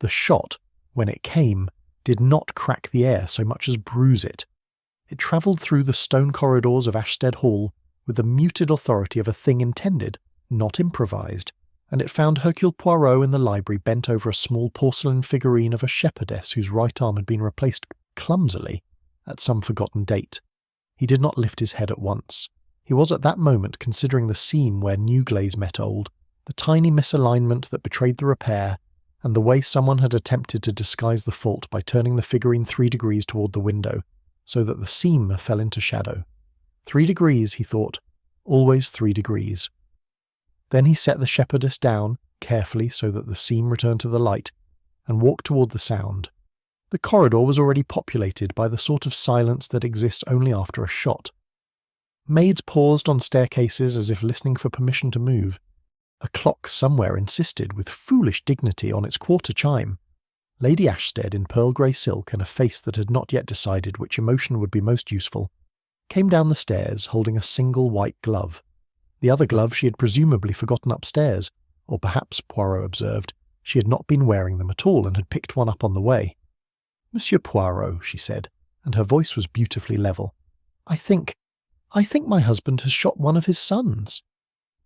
The shot, when it came, did not crack the air so much as bruise it. It travelled through the stone corridors of Ashstead Hall with the muted authority of a thing intended, not improvised, and it found Hercule Poirot in the library bent over a small porcelain figurine of a shepherdess whose right arm had been replaced clumsily at some forgotten date. He did not lift his head at once. He was at that moment considering the seam where new glaze met old, the tiny misalignment that betrayed the repair, and the way someone had attempted to disguise the fault by turning the figurine 3 degrees toward the window, so that the seam fell into shadow. 3 degrees, he thought, always 3 degrees. Then he set the shepherdess down, carefully so that the seam returned to the light, and walked toward the sound. The corridor was already populated by the sort of silence that exists only after a shot. Maids paused on staircases as if listening for permission to move. A clock somewhere insisted with foolish dignity on its quarter chime. Lady Ashstead, in pearl grey silk and a face that had not yet decided which emotion would be most useful, came down the stairs holding a single white glove. The other glove she had presumably forgotten upstairs, or perhaps, Poirot observed, she had not been wearing them at all and had picked one up on the way. "Monsieur Poirot," she said, and her voice was beautifully level, I think my husband has shot one of his sons."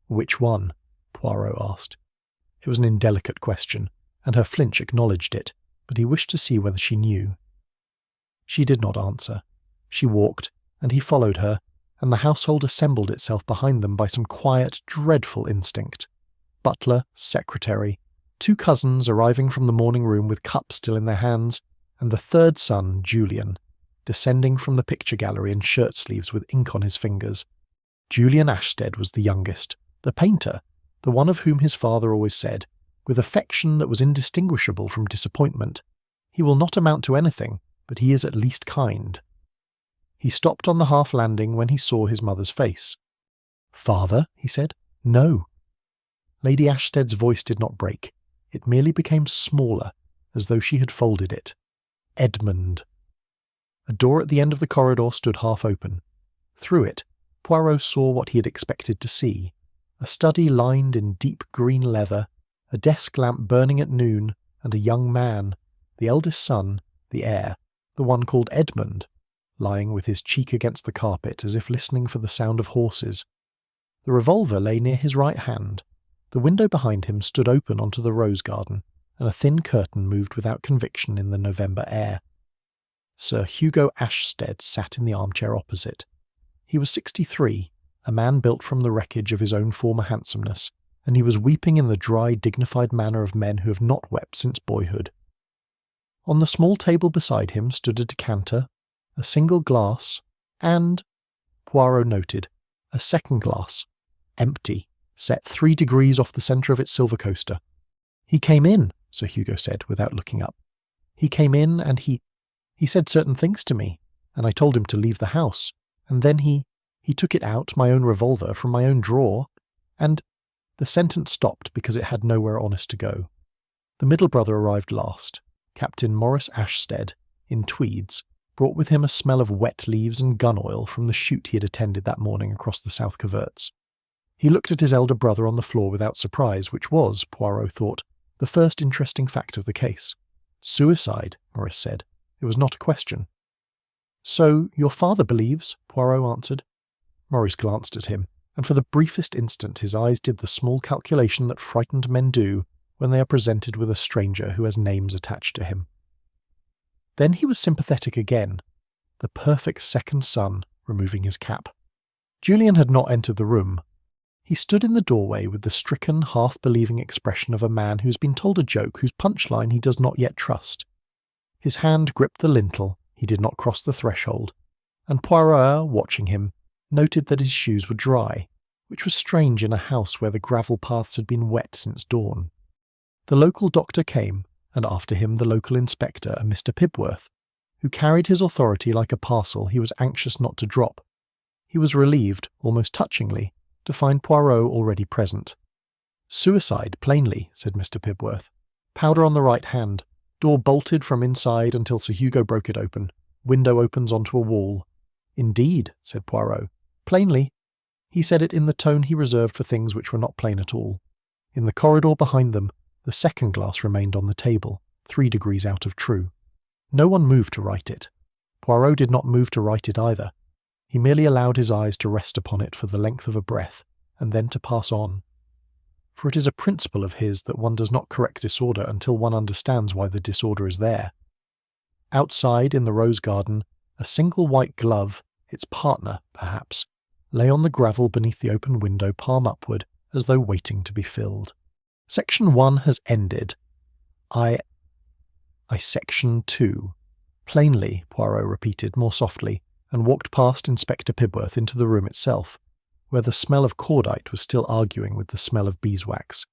"Which one?" Poirot asked. It was an indelicate question, and her flinch acknowledged it, but he wished to see whether she knew. She did not answer. She walked, and he followed her, and the household assembled itself behind them by some quiet, dreadful instinct. Butler, secretary, 2 cousins arriving from the morning room with cups still in their hands, and the 3rd son, Julian, descending from the picture gallery in shirt-sleeves with ink on his fingers. Julian Ashstead was the youngest, the painter, the one of whom his father always said, with affection that was indistinguishable from disappointment, "He will not amount to anything, but he is at least kind." He stopped on the half-landing when he saw his mother's face. "Father?" he said. "No." Lady Ashstead's voice did not break. It merely became smaller, as though she had folded it. "Edmund." A door at the end of the corridor stood half open. Through it, Poirot saw what he had expected to see: a study lined in deep green leather, a desk lamp burning at noon, and a young man, the eldest son, the heir, the one called Edmund, lying with his cheek against the carpet as if listening for the sound of horses. The revolver lay near his right hand. The window behind him stood open onto the rose garden, and a thin curtain moved without conviction in the November air. Sir Hugo Ashstead sat in the armchair opposite. He was 63, a man built from the wreckage of his own former handsomeness, and he was weeping in the dry, dignified manner of men who have not wept since boyhood. On the small table beside him stood a decanter, a single glass, and, Poirot noted, a second glass, empty, set 3 degrees off the centre of its silver coaster. "He came in," Sir Hugo said, without looking up. "He came in and he said certain things to me, and I told him to leave the house, and then he took it out, my own revolver, from my own drawer, and—" The sentence stopped because it had nowhere honest to go. The middle brother arrived last. Captain Maurice Ashstead, in tweeds, brought with him a smell of wet leaves and gun oil from the shoot he had attended that morning across the south coverts. He looked at his elder brother on the floor without surprise, which was, Poirot thought, the first interesting fact of the case. "Suicide," Maurice said. It was not a question. "So, your father believes?" Poirot answered. Maurice glanced at him, and for the briefest instant his eyes did the small calculation that frightened men do when they are presented with a stranger who has names attached to him. Then he was sympathetic again, the perfect second son, removing his cap. Julian had not entered the room. He stood in the doorway with the stricken, half-believing expression of a man who has been told a joke whose punchline he does not yet trust. His hand gripped the lintel, he did not cross the threshold, and Poirot, watching him, noted that his shoes were dry, which was strange in a house where the gravel paths had been wet since dawn. The local doctor came, and after him the local inspector, a Mr. Pibworth, who carried his authority like a parcel he was anxious not to drop. He was relieved, almost touchingly, to find Poirot already present. "Suicide, plainly," said Mr. Pibworth. "Powder on the right hand. Door bolted from inside until Sir Hugo broke it open. Window opens onto a wall." "Indeed," said Poirot. "Plainly." He said it in the tone he reserved for things which were not plain at all. In the corridor behind them, the second glass remained on the table, 3 degrees out of true. No one moved to write it. Poirot did not move to write it either. He merely allowed his eyes to rest upon it for the length of a breath, and then to pass on. For it is a principle of his that one does not correct disorder until one understands why the disorder is there. Outside, in the rose garden, a single white glove, its partner, perhaps, lay on the gravel beneath the open window, palm upward, as though waiting to be filled. Section 1 has ended. I Section 2. Plainly, Poirot repeated more softly, and walked past Inspector Pibworth into the room itself, where the smell of cordite was still arguing with the smell of beeswax.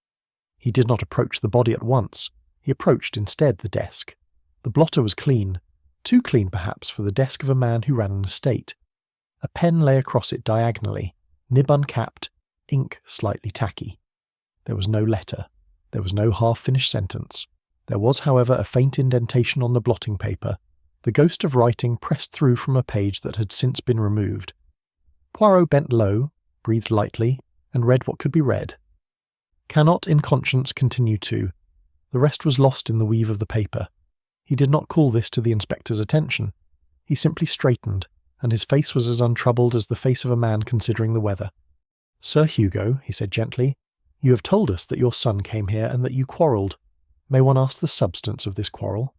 He did not approach the body at once. He approached instead the desk. The blotter was clean, too clean perhaps for the desk of a man who ran an estate. A pen lay across it diagonally, nib uncapped, ink slightly tacky. There was no letter. There was no half-finished sentence. There was, however, a faint indentation on the blotting paper, the ghost of writing pressed through from a page that had since been removed. Poirot bent low, breathed lightly, and read what could be read. Cannot in conscience continue to. The rest was lost in the weave of the paper. He did not call this to the inspector's attention. He simply straightened, and his face was as untroubled as the face of a man considering the weather. "Sir Hugo," he said gently, "you have told us that your son came here and that you quarrelled. May one ask the substance of this quarrel?"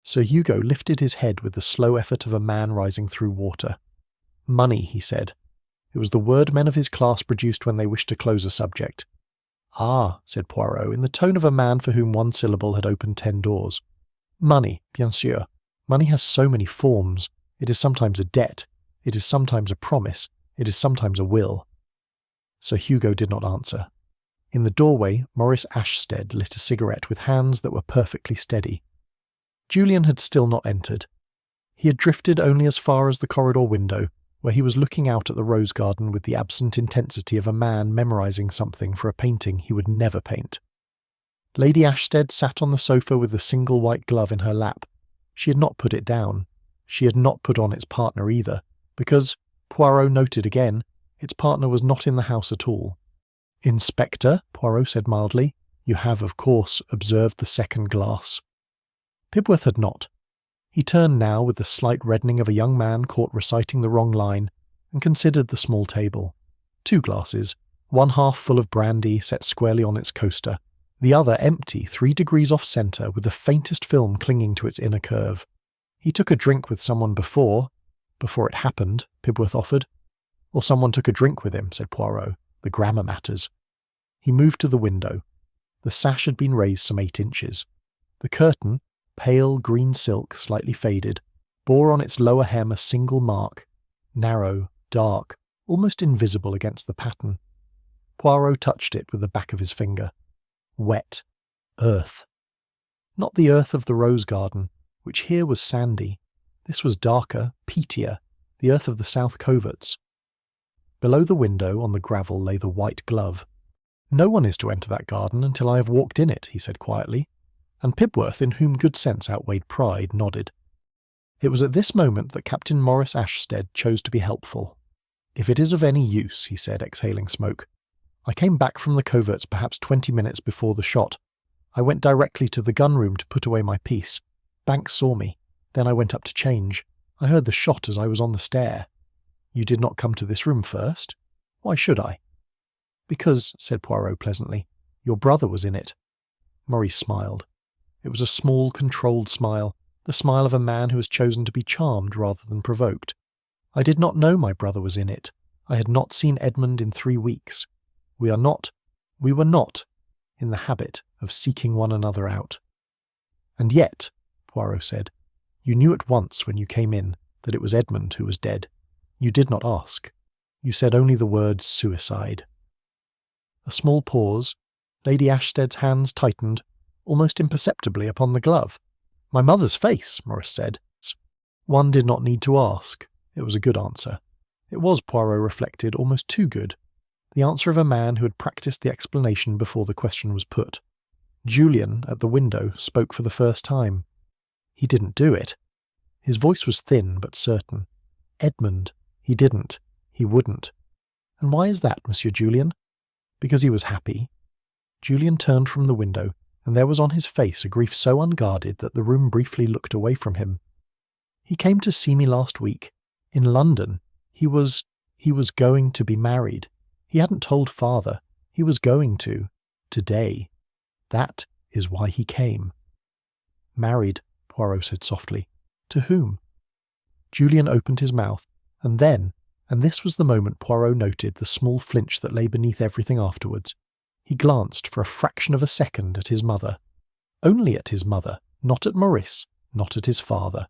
Sir Hugo lifted his head with the slow effort of a man rising through water. "Money," he said. It was the word men of his class produced when they wished to close a subject. "Ah," said Poirot, in the tone of a man for whom one syllable had opened 10 doors. "Money, bien sûr. Money has so many forms. It is sometimes a debt. It is sometimes a promise. It is sometimes a will." Sir Hugo did not answer. In the doorway, Maurice Ashstead lit a cigarette with hands that were perfectly steady. Julian had still not entered. He had drifted only as far as the corridor window, where he was looking out at the rose garden with the absent intensity of a man memorizing something for a painting he would never paint. Lady Ashstead sat on the sofa with the single white glove in her lap. She had not put it down. She had not put on its partner either, because, Poirot noted again, its partner was not in the house at all. "Inspector," Poirot said mildly, "you have, of course, observed the second glass." Pibworth had not. He turned now with the slight reddening of a young man caught reciting the wrong line, and considered the small table. 2 glasses, one half full of brandy set squarely on its coaster, the other empty 3 degrees off centre with the faintest film clinging to its inner curve. He took a drink with someone before it happened, Pibworth offered. "Or someone took a drink with him," said Poirot. "The grammar matters." He moved to the window. The sash had been raised some 8 inches. The curtain, pale green silk, slightly faded, bore on its lower hem a single mark, narrow, dark, almost invisible against the pattern. Poirot touched it with the back of his finger. Wet. Earth. Not the earth of the rose garden, which here was sandy. This was darker, peatier, the earth of the south coverts. Below the window, on the gravel, lay the white glove. "No one is to enter that garden until I have walked in it," he said quietly, and Pibworth, in whom good sense outweighed pride, nodded. It was at this moment that Captain Maurice Ashstead chose to be helpful. "If it is of any use," he said, exhaling smoke. "I came back from the coverts perhaps 20 minutes before the shot. I went directly to the gun-room to put away my piece. Banks saw me. Then I went up to change. I heard the shot as I was on the stair." "You did not come to this room first?" "Why should I?" "Because," said Poirot pleasantly, "your brother was in it." Maurice smiled. It was a small, controlled smile, the smile of a man who has chosen to be charmed rather than provoked. "I did not know my brother was in it. I had not seen Edmund in 3 weeks. We were not, in the habit of seeking one another out." "And yet," Poirot said, "you knew at once when you came in that it was Edmund who was dead. You did not ask. You said only the word suicide." A small pause. Lady Ashstead's hands tightened, almost imperceptibly, upon the glove. "My mother's face," Maurice said. One did not need to ask. It was a good answer. It was, Poirot reflected, almost too good. The answer of a man who had practised the explanation before the question was put. Julian, at the window, spoke for the first time. "He didn't do it." His voice was thin but certain. "Edmund, he didn't. He wouldn't." "And why is that, Monsieur Julian?" "Because he was happy." Julian turned from the window, and there was on his face a grief so unguarded that the room briefly looked away from him. "He came to see me last week. In London. He was going to be married. He hadn't told father. He was going to. Today. That is why he came." "Married," Poirot said softly. "To whom?" Julian opened his mouth, and then, and this was the moment Poirot noted the small flinch that lay beneath everything afterwards, he glanced for a fraction of a second at his mother. Only at his mother, not at Maurice, not at his father.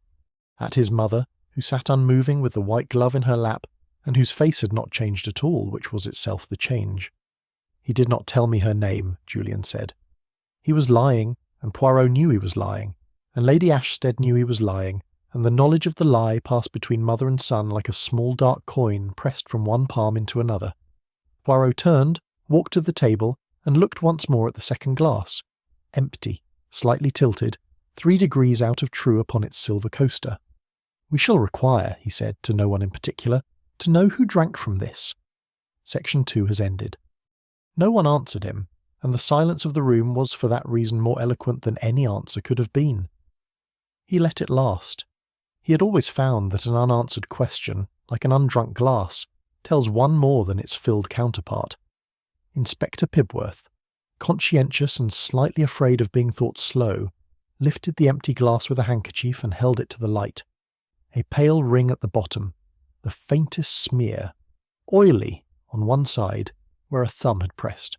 At his mother, who sat unmoving with the white glove in her lap, and whose face had not changed at all, which was itself the change. "He did not tell me her name," Julian said. He was lying, and Poirot knew he was lying, and Lady Ashstead knew he was lying, and the knowledge of the lie passed between mother and son like a small dark coin pressed from one palm into another. Poirot turned, walked to the table, and looked once more at the second glass. Empty, slightly tilted, 3 degrees out of true upon its silver coaster. "We shall require," he said, to no one in particular, "to know who drank from this." Section 2 has ended. No one answered him, and the silence of the room was for that reason more eloquent than any answer could have been. He let it last. He had always found that an unanswered question, like an undrunk glass, tells one more than its filled counterpart. Inspector Pibworth, conscientious and slightly afraid of being thought slow, lifted the empty glass with a handkerchief and held it to the light. A pale ring at the bottom, the faintest smear, oily on one side, where a thumb had pressed.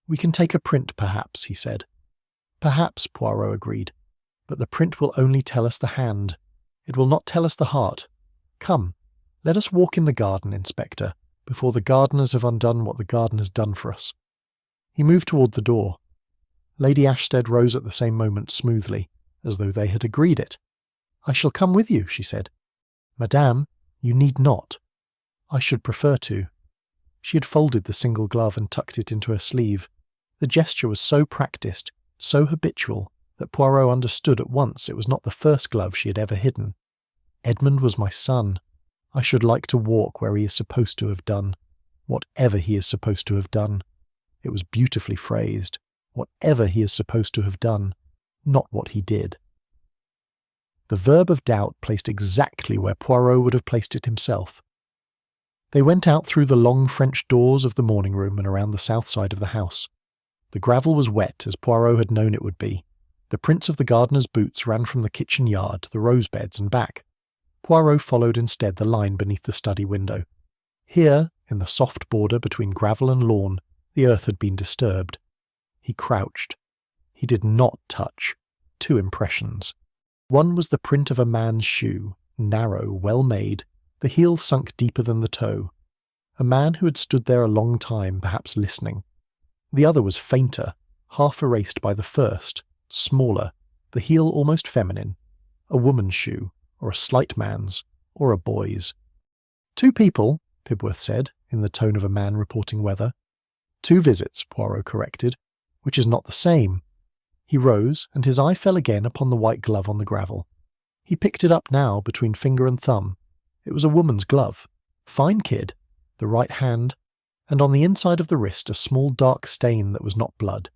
"We can take a print, perhaps," he said. "Perhaps," Poirot agreed, "but the print will only tell us the hand. It will not tell us the heart. Come, let us walk in the garden, Inspector, before the gardeners have undone what the garden has done for us." He moved toward the door. Lady Ashstead rose at the same moment smoothly, as though they had agreed it. "I shall come with you," she said. "Madame, you need not." "I should prefer to." She had folded the single glove and tucked it into her sleeve. The gesture was so practised, so habitual, that Poirot understood at once it was not the first glove she had ever hidden. "Edmund was my son. I should like to walk where he is supposed to have done. Whatever he is supposed to have done." It was beautifully phrased. Whatever he is supposed to have done, not what he did. The verb of doubt placed exactly where Poirot would have placed it himself. They went out through the long French doors of the morning room and around the south side of the house. The gravel was wet, as Poirot had known it would be. The prints of the gardener's boots ran from the kitchen yard to the rose beds and back. Poirot followed instead the line beneath the study window. Here, in the soft border between gravel and lawn, the earth had been disturbed. He crouched. He did not touch. 2 impressions. One was the print of a man's shoe, narrow, well made, the heel sunk deeper than the toe. A man who had stood there a long time, perhaps listening. The other was fainter, half erased by the first, smaller, the heel almost feminine. A woman's shoe, or a slight man's, or a boy's. 2 people, Pibworth said, in the tone of a man reporting weather. 2 visits, Poirot corrected, which is not the same. He rose, and his eye fell again upon the white glove on the gravel. He picked it up now between finger and thumb. It was a woman's glove. Fine kid, the right hand, and on the inside of the wrist a small dark stain that was not blood.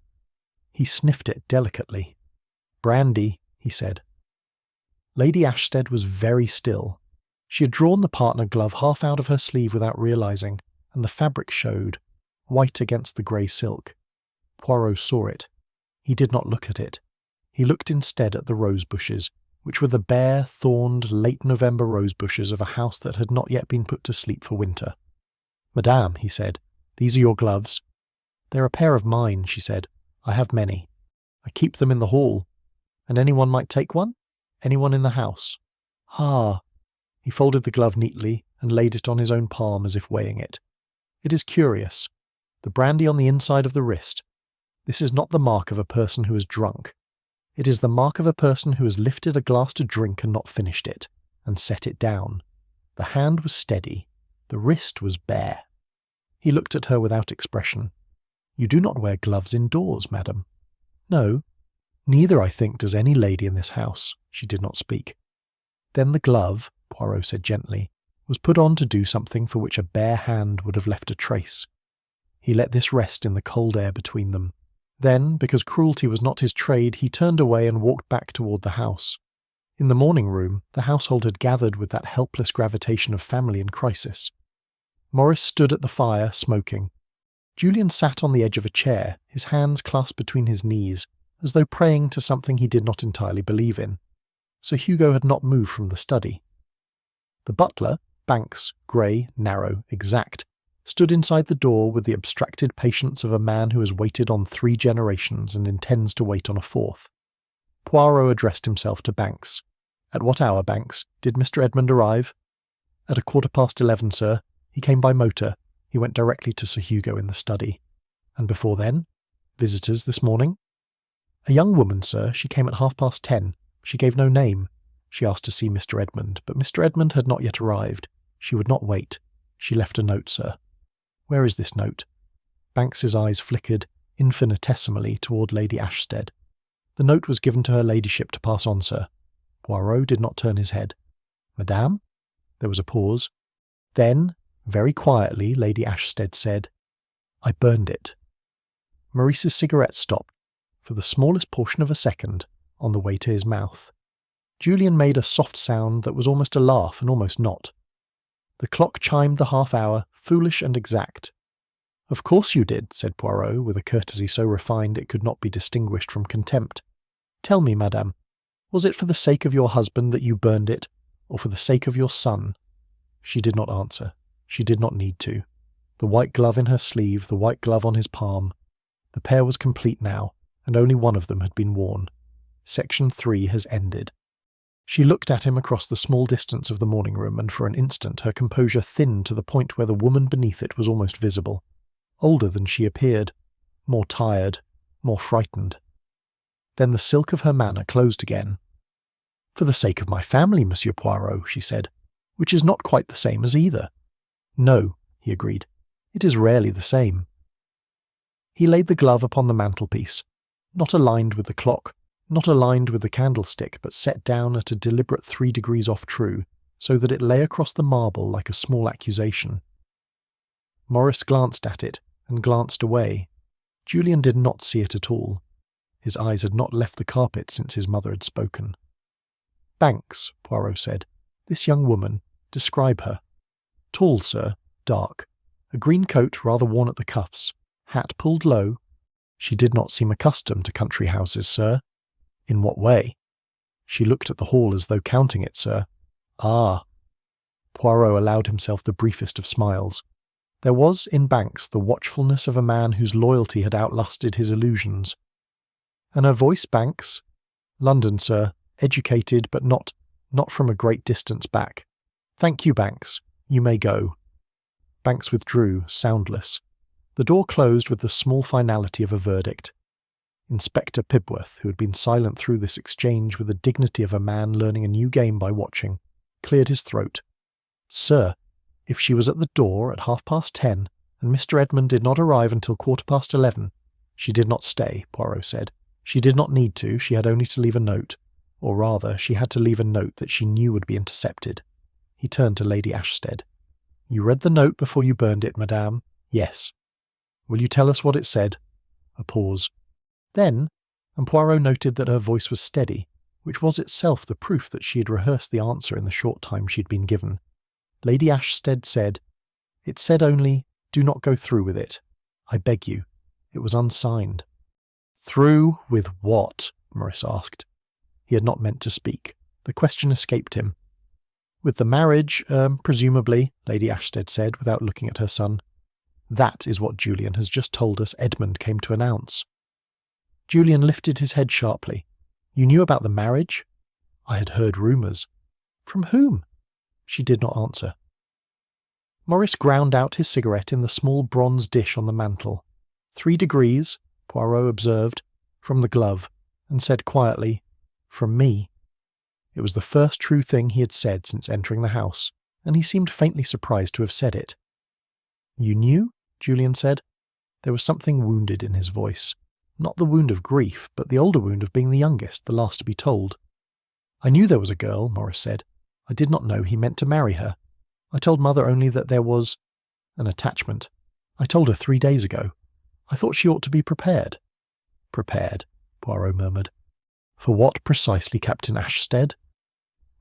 He sniffed it delicately. "Brandy," he said. Lady Ashstead was very still. She had drawn the partner glove half out of her sleeve without realizing, and the fabric showed, white against the grey silk. Poirot saw it. He did not look at it. He looked instead at the rose bushes, which were the bare, thorned, late November rose bushes of a house that had not yet been put to sleep for winter. "Madame," he said, "these are your gloves." "They're a pair of mine," she said. "I have many. I keep them in the hall. And anyone might take one? Anyone in the house." "Ah." He folded the glove neatly and laid it on his own palm as if weighing it. "It is curious. The brandy on the inside of the wrist. This is not the mark of a person who is drunk. It is the mark of a person who has lifted a glass to drink and not finished it, and set it down. The hand was steady. The wrist was bare." He looked at her without expression. "You do not wear gloves indoors, madam." "No. Neither, I think, does any lady in this house." She did not speak. "Then the glove," Poirot said gently, "was put on to do something for which a bare hand would have left a trace." He let this rest in the cold air between them, Then, because cruelty was not his trade, he turned away and walked back toward the house. In the morning room, the household had gathered with that helpless gravitation of family in crisis. Morris stood at the fire, smoking. Julian sat on the edge of a chair, his hands clasped between his knees, as though praying to something he did not entirely believe in. Sir Hugo had not moved from the study. The butler, Banks, grey, narrow, exact, stood inside the door with the abstracted patience of a man who has waited on 3 generations and intends to wait on a 4th. Poirot addressed himself to Banks. "At what hour, Banks? Did Mr. Edmund arrive?" "At 11:15, sir. He came by motor. He went directly to Sir Hugo in the study." "And before then? Visitors this morning?" "A young woman, sir. She came at 10:30. She gave no name. She asked to see Mr. Edmund, but Mr. Edmund had not yet arrived. She would not wait. She left a note, sir." "Where is this note?" Banks's eyes flickered infinitesimally toward Lady Ashstead. "The note was given to her ladyship to pass on, sir." Poirot did not turn his head. "Madame?" There was a pause. Then, very quietly, Lady Ashstead said, "I burned it." Maurice's cigarette stopped, for the smallest portion of a second, on the way to his mouth. Julian made a soft sound that was almost a laugh and almost not. The clock chimed the half-hour, foolish and exact. "Of course you did," said Poirot, with a courtesy so refined it could not be distinguished from contempt. "Tell me, madame, was it for the sake of your husband that you burned it, or for the sake of your son?" She did not answer. She did not need to. The white glove in her sleeve, the white glove on his palm. The pair was complete now, and only one of them had been worn. Section 3 has ended. She looked at him across the small distance of the morning room, and for an instant her composure thinned to the point where the woman beneath it was almost visible. Older than she appeared, more tired, more frightened. Then the silk of her manner closed again. "For the sake of my family, Monsieur Poirot," she said, "which is not quite the same as either." "No," he agreed. "It is rarely the same." He laid the glove upon the mantelpiece, not aligned with the clock, not aligned with the candlestick, but set down at a deliberate 3 degrees off true, so that it lay across the marble like a small accusation. Morris glanced at it, and glanced away. Julian did not see it at all. His eyes had not left the carpet since his mother had spoken. "Banks," Poirot said. "This young woman, describe her." "Tall, sir, dark. A green coat rather worn at the cuffs. Hat pulled low. She did not seem accustomed to country houses, sir." "In what way?" "She looked at the hall as though counting it, sir." "Ah." Poirot allowed himself the briefest of smiles. There was in Banks the watchfulness of a man whose loyalty had outlasted his illusions. "And her voice, Banks?" "London, sir. Educated, but not from a great distance back." "Thank you, Banks. You may go." Banks withdrew, soundless. The door closed with the small finality of a verdict. Inspector Pibworth, who had been silent through this exchange with the dignity of a man learning a new game by watching, cleared his throat. "Sir, if she was at the door at 10:30, and Mr. Edmund did not arrive until 11:15, she did not stay," Poirot said. "She did not need to, she had only to leave a note. Or rather, she had to leave a note that she knew would be intercepted." He turned to Lady Ashstead. "You read the note before you burned it, madame?" "Yes." "Will you tell us what it said?" A pause. "Then," and Poirot noted that her voice was steady, which was itself the proof that she had rehearsed the answer in the short time she had been given. Lady Ashstead said, "It said only, 'Do not go through with it. I beg you.' It was unsigned." "Through with what?" Maurice asked. He had not meant to speak. The question escaped him. "With the marriage, presumably," Lady Ashstead said, without looking at her son. "That is what Julian has just told us Edmund came to announce." Julian lifted his head sharply. "You knew about the marriage?" "I had heard rumours." "From whom?" She did not answer. Maurice ground out his cigarette in the small bronze dish on the mantel. 3 degrees, Poirot observed, from the glove, and said quietly, "From me." It was the first true thing he had said since entering the house, and he seemed faintly surprised to have said it. "You knew?" Julian said. There was something wounded in his voice. Not the wound of grief, but the older wound of being the youngest, the last to be told. "I knew there was a girl," Maurice said. "I did not know he meant to marry her. I told Mother only that there was an attachment. I told her 3 days ago. I thought she ought to be prepared." prepared, Poirot murmured. For what precisely, Captain Ashstead?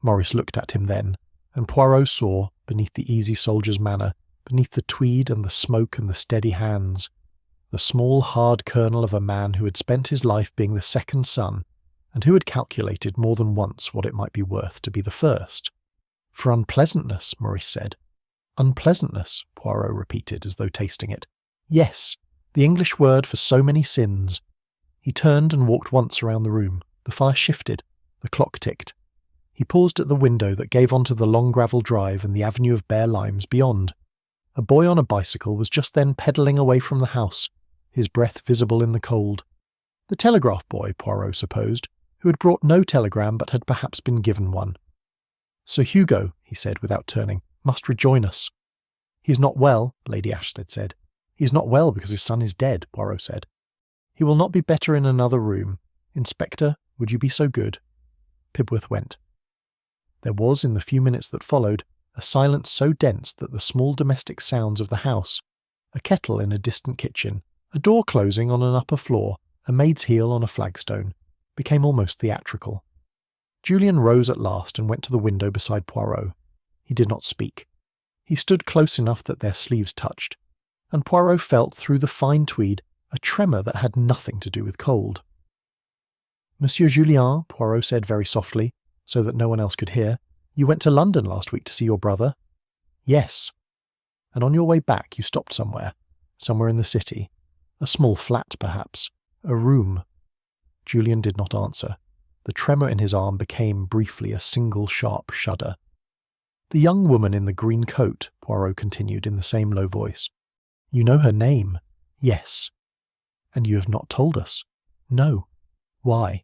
Maurice looked at him then, and Poirot saw, beneath the easy soldier's manner, beneath the tweed and the smoke and the steady hands, the small hard kernel of a man who had spent his life being the second son, and who had calculated more than once what it might be worth to be the first. For unpleasantness, Maurice said. Unpleasantness, Poirot repeated, as though tasting it. Yes, the English word for so many sins. He turned and walked once around the room. The fire shifted. The clock ticked. He paused at the window that gave onto the long gravel drive and the avenue of bare limes beyond. A boy on a bicycle was just then pedalling away from the house, his breath visible in the cold. The telegraph boy, Poirot supposed, who had brought no telegram but had perhaps been given one. Sir Hugo, he said without turning, must rejoin us. He is not well, Lady Ashstead said. He is not well because his son is dead, Poirot said. He will not be better in another room. Inspector, would you be so good? Pibworth went. There was, in the few minutes that followed, a silence so dense that the small domestic sounds of the house, a kettle in a distant kitchen, a door closing on an upper floor, a maid's heel on a flagstone, became almost theatrical. Julian rose at last and went to the window beside Poirot. He did not speak. He stood close enough that their sleeves touched, and Poirot felt through the fine tweed a tremor that had nothing to do with cold. Monsieur Julien, Poirot said very softly, so that no one else could hear, you went to London last week to see your brother? Yes. And on your way back you stopped somewhere in the city. A small flat, perhaps. A room. Julian did not answer. The tremor in his arm became briefly a single sharp shudder. The young woman in the green coat, Poirot continued in the same low voice. You know her name? Yes. And you have not told us? No. Why?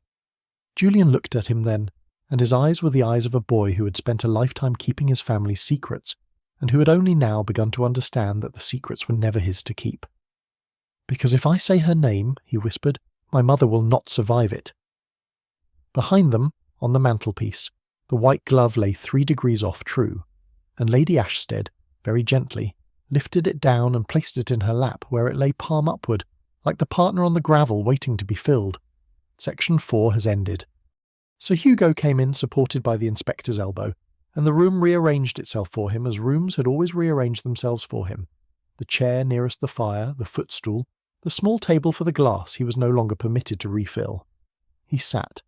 Julian looked at him then, and his eyes were the eyes of a boy who had spent a lifetime keeping his family's secrets, and who had only now begun to understand that the secrets were never his to keep. Because if I say her name, he whispered, my mother will not survive it. Behind them, on the mantelpiece, the white glove lay 3 degrees off true, and Lady Ashstead, very gently, lifted it down and placed it in her lap where it lay palm upward, like the partner on the gravel waiting to be filled. Section 4 has ended. Sir Hugo came in supported by the inspector's elbow, and the room rearranged itself for him as rooms had always rearranged themselves for him. The chair nearest the fire, the footstool, the small table for the glass he was no longer permitted to refill. He sat.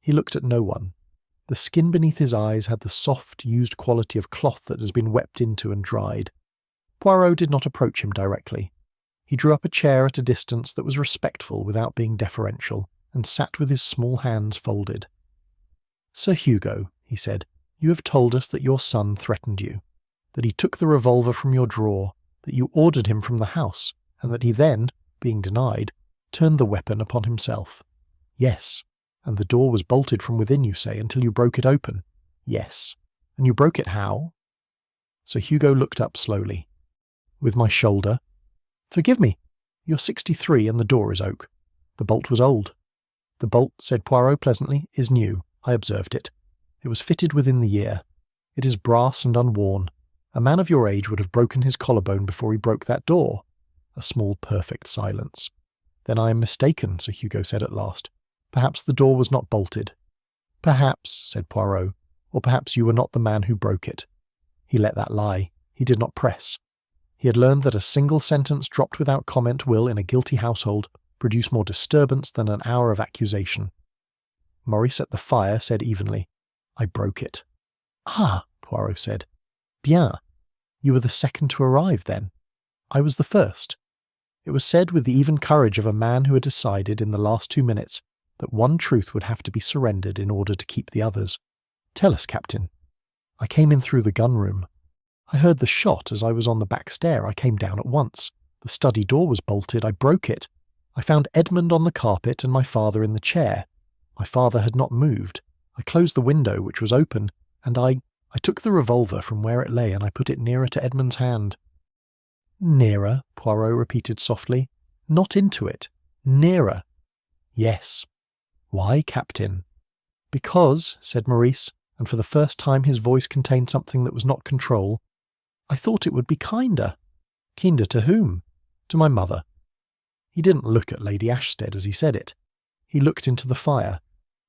He looked at no one. The skin beneath his eyes had the soft, used quality of cloth that has been wept into and dried. Poirot did not approach him directly. He drew up a chair at a distance that was respectful without being deferential, and sat with his small hands folded. Sir Hugo, he said, you have told us that your son threatened you, that he took the revolver from your drawer, that you ordered him from the house, and that he then, being denied, turned the weapon upon himself. Yes. And the door was bolted from within, you say, until you broke it open. Yes. And you broke it how? Sir Hugo looked up slowly. With my shoulder. Forgive me. You're 63 and the door is oak. The bolt was old. The bolt, said Poirot pleasantly, is new. I observed it. It was fitted within the year. It is brass and unworn. A man of your age would have broken his collarbone before he broke that door. A small perfect silence. Then I am mistaken, Sir Hugo said at last. Perhaps the door was not bolted. Perhaps, said Poirot, or perhaps you were not the man who broke it. He let that lie. He did not press. He had learned that a single sentence dropped without comment will, in a guilty household, produce more disturbance than an hour of accusation. Maurice at the fire said evenly, I broke it. Ah, Poirot said. Bien. You were the second to arrive, then. I was the first. It was said with the even courage of a man who had decided in the last 2 minutes that one truth would have to be surrendered in order to keep the others. Tell us, Captain. I came in through the gun-room. I heard the shot as I was on the back stair. I came down at once. The study door was bolted. I broke it. I found Edmund on the carpet and my father in the chair. My father had not moved. I closed the window, which was open, and I took the revolver from where it lay and I put it nearer to Edmund's hand. Nearer, Poirot repeated softly. Not into it. Nearer. Yes. Why, Captain? Because, said Maurice, and for the first time his voice contained something that was not control, I thought it would be kinder. Kinder to whom? To my mother. He didn't look at Lady Ashstead as he said it. He looked into the fire,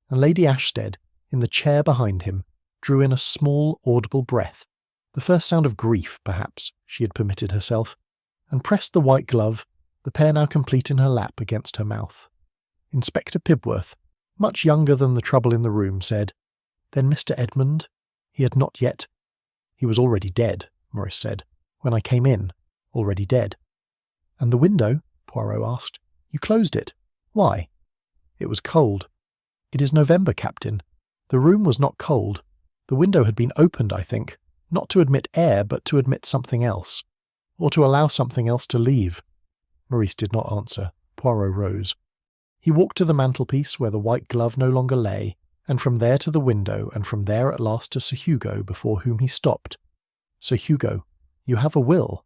and Lady Ashstead, in the chair behind him, drew in a small, audible breath, the first sound of grief, perhaps, she had permitted herself, and pressed the white glove, the pair now complete in her lap, against her mouth. Inspector Pibworth, much younger than the trouble in the room, said, "Then Mr. Edmund, he had not yet—" "He was already dead," Morris said. "When I came in, already dead." "And the window?" Poirot asked. "You closed it. Why?" "It was cold." "It is November, Captain. The room was not cold. The window had been opened, I think, not to admit air, but to admit something else. Or to allow something else to leave." Maurice did not answer. Poirot rose. He walked to the mantelpiece where the white glove no longer lay, and from there to the window, and from there at last to Sir Hugo, before whom he stopped. "Sir Hugo, you have a will."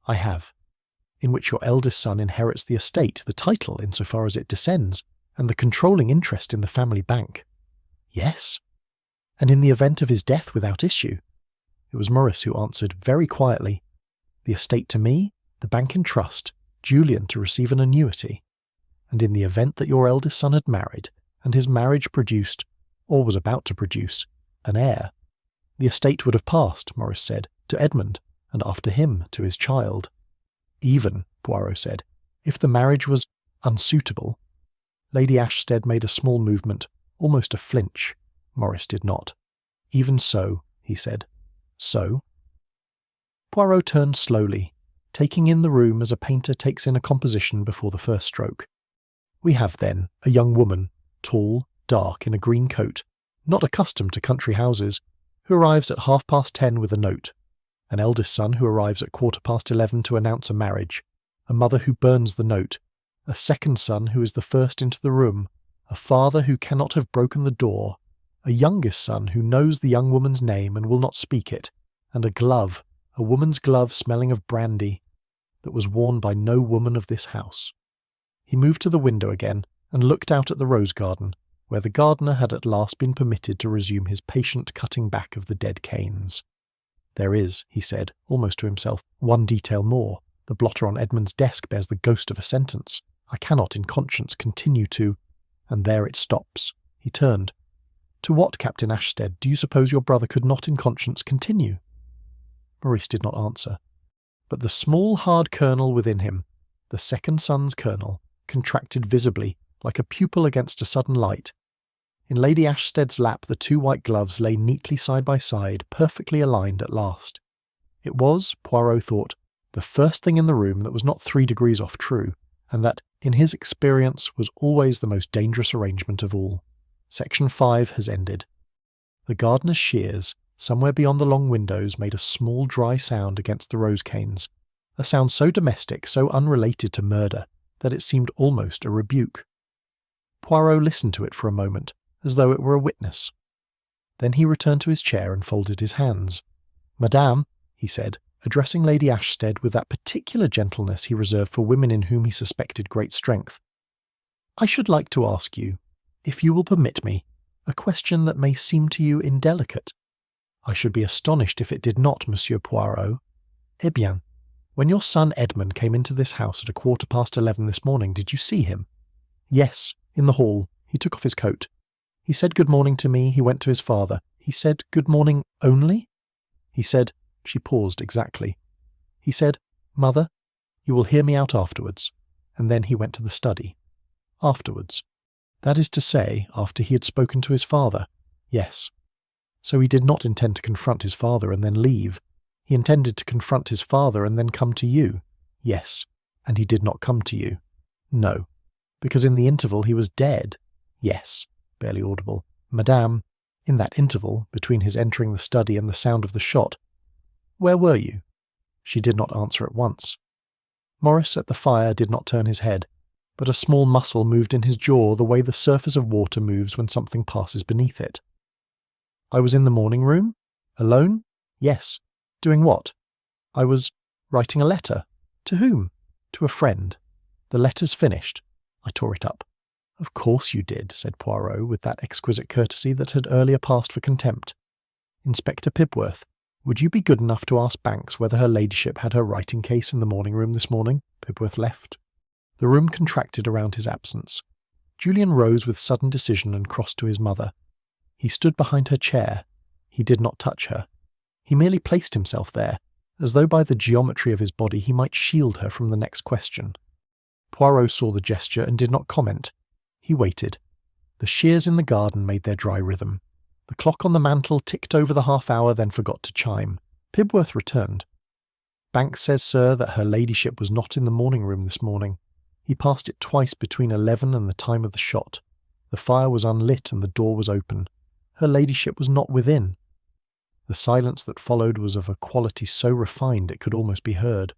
"I have." "In which your eldest son inherits the estate, the title, insofar as it descends, and the controlling interest in the family bank." "Yes." "And in the event of his death without issue?" It was Maurice who answered, very quietly, "The estate to me, the bank in trust, Julian to receive an annuity. And in the event that your eldest son had married, and his marriage produced, or was about to produce, an heir, the estate would have passed," Maurice said, "to Edmund, and after him to his child." "Even," Poirot said, "if the marriage was unsuitable." Lady Ashstead made a small movement, almost a flinch. Maurice did not. "Even so," he said. "So?" Poirot turned slowly, taking in the room as a painter takes in a composition before the first stroke. "We have, then, a young woman, tall, dark, in a green coat, not accustomed to country houses, who arrives at 10:30 with a note, an eldest son who arrives at 11:15 to announce a marriage, a mother who burns the note, a second son who is the first into the room, a father who cannot have broken the door, a youngest son who knows the young woman's name and will not speak it, and a glove, a woman's glove smelling of brandy, that was worn by no woman of this house." He moved to the window again and looked out at the rose garden, where the gardener had at last been permitted to resume his patient cutting back of the dead canes. "There is," he said, almost to himself, "one detail more. The blotter on Edmund's desk bears the ghost of a sentence. I cannot in conscience continue to—" And there it stops. He turned. "To what, Captain Ashstead, do you suppose your brother could not in conscience continue?" Maurice did not answer. But the small hard kernel within him, the second son's kernel, contracted visibly, like a pupil against a sudden light. In Lady Ashstead's lap the two white gloves lay neatly side by side, perfectly aligned at last. It was, Poirot thought, the first thing in the room that was not 3 degrees off true, and that, in his experience, was always the most dangerous arrangement of all. Section 5 has ended. The gardener's shears, somewhere beyond the long windows, made a small dry sound against the rose canes, a sound so domestic, so unrelated to murder, that it seemed almost a rebuke. Poirot listened to it for a moment, as though it were a witness. Then he returned to his chair and folded his hands. "Madame," he said, addressing Lady Ashstead with that particular gentleness he reserved for women in whom he suspected great strength, "I should like to ask you, if you will permit me, a question that may seem to you indelicate. I should be astonished if it did not, Monsieur Poirot. Eh bien, when your son Edmund came into this house at 11:15 this morning, did you see him?" "Yes, in the hall. He took off his coat. He said good morning to me, he went to his father. He said good morning only? He said—" she paused exactly. "He said, 'Mother, you will hear me out afterwards,' and then he went to the study." "Afterwards?" "That is to say, after he had spoken to his father." "Yes." "So he did not intend to confront his father and then leave. He intended to confront his father and then come to you." "Yes." "And he did not come to you." "No." "Because in the interval he was dead." "Yes." Barely audible. "Madame, in that interval, between his entering the study and the sound of the shot, where were you?" She did not answer at once. Maurice at the fire did not turn his head, but a small muscle moved in his jaw the way the surface of water moves when something passes beneath it. "I was in the morning room? Alone?" "Yes." "Doing what?" "I was writing a letter." "To whom?" "To a friend." "The letter's finished." I tore it up. "Of course you did," said Poirot, with that exquisite courtesy that had earlier passed for contempt. "Inspector Pibworth, would you be good enough to ask Banks whether her ladyship had her writing case in the morning room this morning?" Pibworth left. The room contracted around his absence. Julian rose with sudden decision and crossed to his mother. He stood behind her chair. He did not touch her. He merely placed himself there, as though by the geometry of his body he might shield her from the next question. Poirot saw the gesture and did not comment. He waited. The shears in the garden made their dry rhythm. The clock on the mantel ticked over the half-hour, then forgot to chime. Pibworth returned. "Banks says, sir, that her ladyship was not in the morning-room this morning. He passed it twice between 11 and the time of the shot. The fire was unlit and the door was open. Her ladyship was not within." The silence that followed was of a quality so refined it could almost be heard.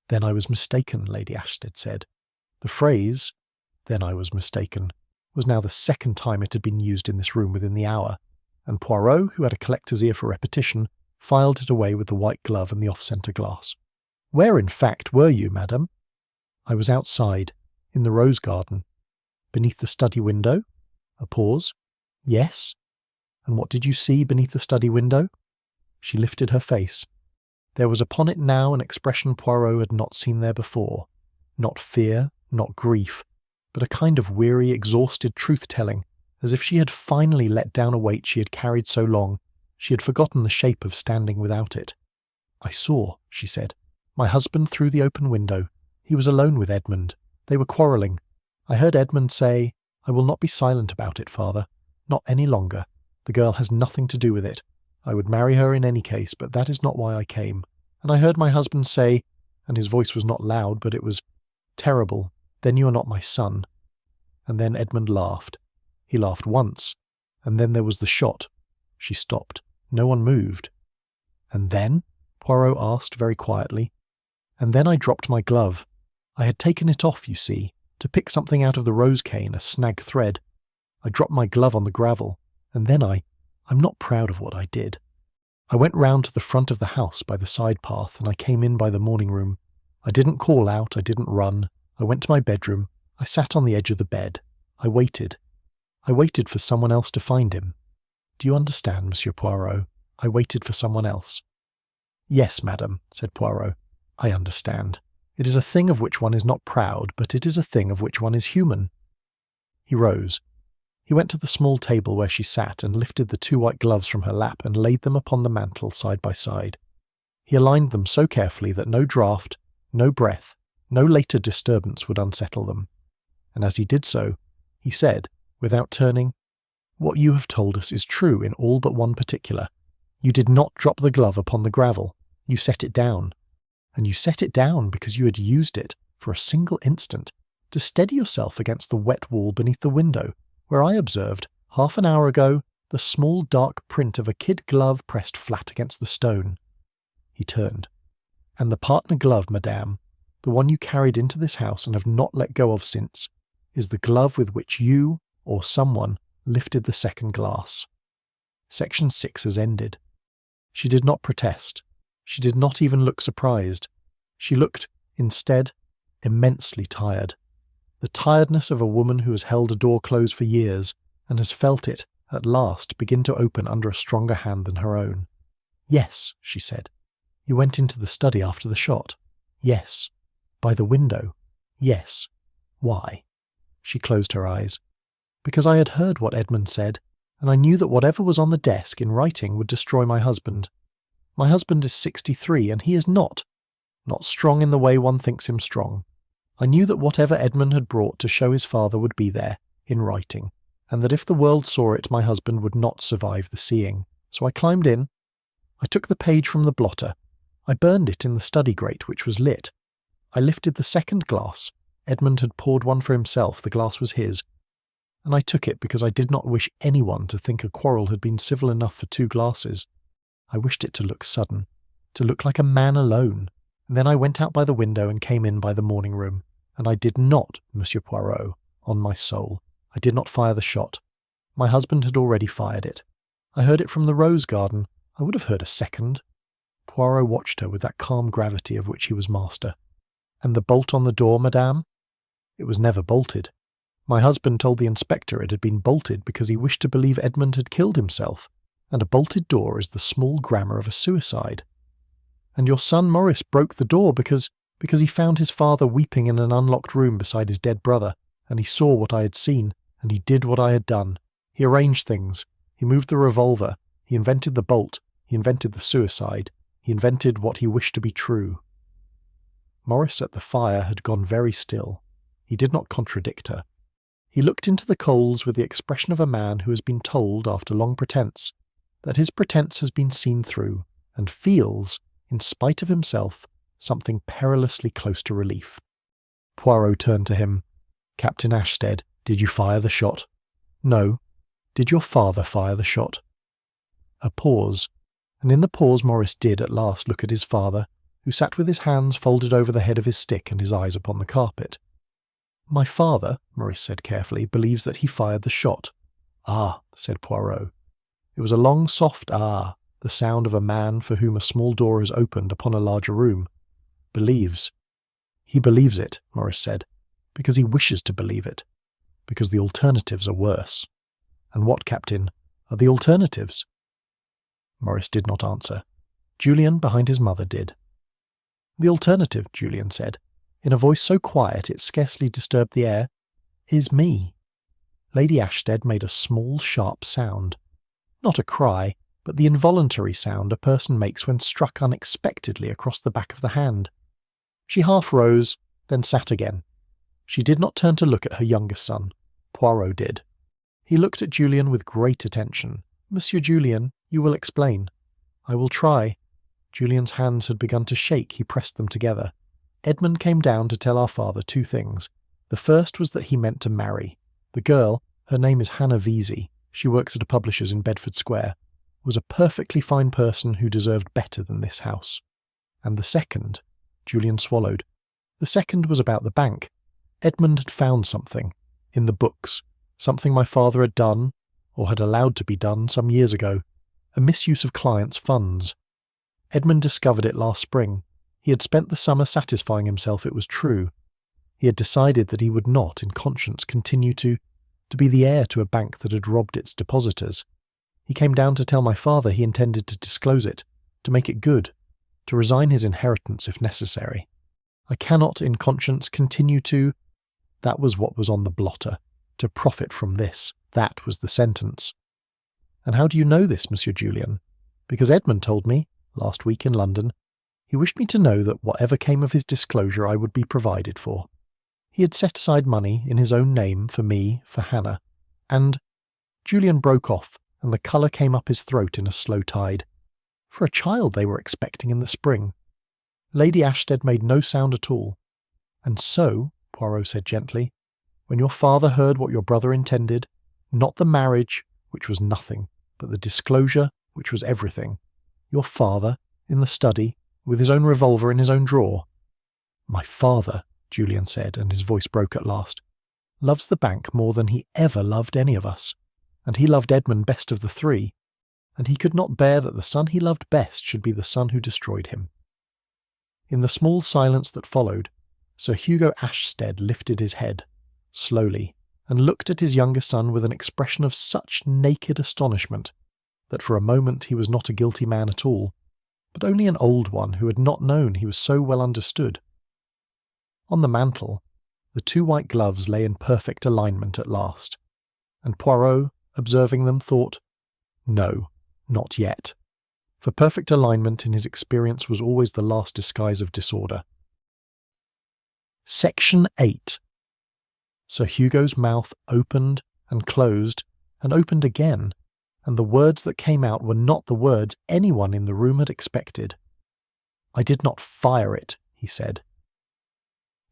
"Then I was mistaken," Lady Ashstead said. The phrase, "then I was mistaken," was now the second time it had been used in this room within the hour, and Poirot, who had a collector's ear for repetition, filed it away with the white glove and the off-centre glass. "Where, in fact, were you, madam?" "I was outside, in the rose garden." "Beneath the study window?" A pause. "Yes." "And what did you see beneath the study window?" She lifted her face. There was upon it now an expression Poirot had not seen there before. Not fear, not grief, but a kind of weary, exhausted truth-telling, as if she had finally let down a weight she had carried so long, she had forgotten the shape of standing without it. "I saw," she said, "my husband through the open window. He was alone with Edmund. They were quarrelling. I heard Edmund say, 'I will not be silent about it, father. Not any longer. The girl has nothing to do with it. I would marry her in any case, but that is not why I came.' And I heard my husband say, and his voice was not loud, but it was terrible, 'Then you are not my son.' And then Edmund laughed. He laughed once, and then there was the shot." She stopped. No one moved. "And then?" Poirot asked very quietly. "And then I dropped my glove. I had taken it off, you see, to pick something out of the rose cane, a snag thread. I dropped my glove on the gravel, and then I'm not proud of what I did. I went round to the front of the house by the side path, and I came in by the morning-room. I didn't call out, I didn't run. I went to my bedroom. I sat on the edge of the bed. I waited. I waited for someone else to find him. Do you understand, Monsieur Poirot? I waited for someone else." "Yes, madam," said Poirot. "I understand. It is a thing of which one is not proud, but it is a thing of which one is human." He rose. He went to the small table where she sat and lifted the 2 white gloves from her lap and laid them upon the mantel side by side. He aligned them so carefully that no draught, no breath, no later disturbance would unsettle them. And as he did so, he said, without turning, "What you have told us is true in all but one particular. You did not drop the glove upon the gravel. You set it down. And you set it down because you had used it, for a single instant, to steady yourself against the wet wall beneath the window, where I observed, half an hour ago, the small dark print of a kid glove pressed flat against the stone." He turned. "And the partner glove, madame, the one you carried into this house and have not let go of since, is the glove with which you, or someone, lifted the second glass." Section 6 has ended. She did not protest. She did not even look surprised. She looked, instead, immensely tired. The tiredness of a woman who has held a door closed for years and has felt it, at last, begin to open under a stronger hand than her own. "Yes," she said. "You went into the study after the shot." "Yes." "By the window." "Yes." "Why?" She closed her eyes. "Because I had heard what Edmund said, and I knew that whatever was on the desk in writing would destroy my husband. My husband is 63, and he is not strong in the way one thinks him strong. I knew that whatever Edmund had brought to show his father would be there, in writing, and that if the world saw it, my husband would not survive the seeing. So I climbed in. I took the page from the blotter. I burned it in the study grate, which was lit. I lifted the second glass. Edmund had poured one for himself, the glass was his. And I took it because I did not wish anyone to think a quarrel had been civil enough for 2 glasses. I wished it to look sudden, to look like a man alone. And then I went out by the window and came in by the morning-room. And I did not, Monsieur Poirot, on my soul. I did not fire the shot. My husband had already fired it. I heard it from the rose garden. I would have heard a second." Poirot watched her with that calm gravity of which he was master. "And the bolt on the door, madame?" "It was never bolted. My husband told the inspector it had been bolted because he wished to believe Edmund had killed himself, and a bolted door is the small grammar of a suicide. And your son Maurice broke the door because he found his father weeping in an unlocked room beside his dead brother, and he saw what I had seen, and he did what I had done. He arranged things. He moved the revolver. He invented the bolt. He invented the suicide. He invented what he wished to be true." Morris at the fire had gone very still. He did not contradict her. He looked into the coals with the expression of a man who has been told, after long pretense, that his pretense has been seen through, and feels, in spite of himself, something perilously close to relief. Poirot turned to him. "Captain Ashstead, did you fire the shot?" "No." "Did your father fire the shot?" A pause, and in the pause Morris did at last look at his father, who sat with his hands folded over the head of his stick and his eyes upon the carpet. "My father," Morris said carefully, "believes that he fired the shot." "Ah," said Poirot. It was a long, soft "ah," the sound of a man for whom a small door has opened upon a larger room. "Believes." "He believes it," Morris said, "because he wishes to believe it, because the alternatives are worse." "And what, Captain, are the alternatives?" Morris did not answer. Julian, behind his mother, did. "The alternative," Julian said, in a voice so quiet it scarcely disturbed the air, "is me." Lady Ashstead made a small, sharp sound. Not a cry, but the involuntary sound a person makes when struck unexpectedly across the back of the hand. She half rose, then sat again. She did not turn to look at her youngest son. Poirot did. He looked at Julian with great attention. "Monsieur Julian, you will explain." "I will try." Julian's hands had begun to shake. He pressed them together. "Edmund came down to tell our father 2 things. The first was that he meant to marry. The girl, her name is Hannah Vesey, she works at a publisher's in Bedford Square, was a perfectly fine person who deserved better than this house. And the second," Julian swallowed, "the second was about the bank. Edmund had found something, in the books, something my father had done, or had allowed to be done some years ago, a misuse of clients' funds. Edmund discovered it last spring. He had spent the summer satisfying himself it was true. He had decided that he would not, in conscience, continue to be the heir to a bank that had robbed its depositors. He came down to tell my father he intended to disclose it, to make it good, to resign his inheritance if necessary. I cannot, in conscience, continue to— That was what was on the blotter. To profit from this. That was the sentence. And how do you know this, Monsieur Julian? Because Edmund told me, last week in London, he wished me to know that whatever came of his disclosure I would be provided for. He had set aside money in his own name for me, for Hannah, and— Julian broke off, and the colour came up his throat in a slow tide. For a child they were expecting in the spring. Lady Ashstead made no sound at all. "And so," Poirot said gently, "when your father heard what your brother intended, not the marriage, which was nothing, but the disclosure, which was everything, your father, in the study, with his own revolver in his own drawer—" "My father," Julian said, and his voice broke at last, "loves the bank more than he ever loved any of us, and he loved Edmund best of the 3, and he could not bear that the son he loved best should be the son who destroyed him." In the small silence that followed, Sir Hugo Ashstead lifted his head, slowly, and looked at his younger son with an expression of such naked astonishment that for a moment he was not a guilty man at all, but only an old one who had not known he was so well understood. On the mantel, the 2 white gloves lay in perfect alignment at last, and Poirot, observing them, thought, "No, not yet," for perfect alignment in his experience was always the last disguise of disorder. Section 8. Sir Hugo's mouth opened and closed and opened again, and the words that came out were not the words anyone in the room had expected. "I did not fire it," he said.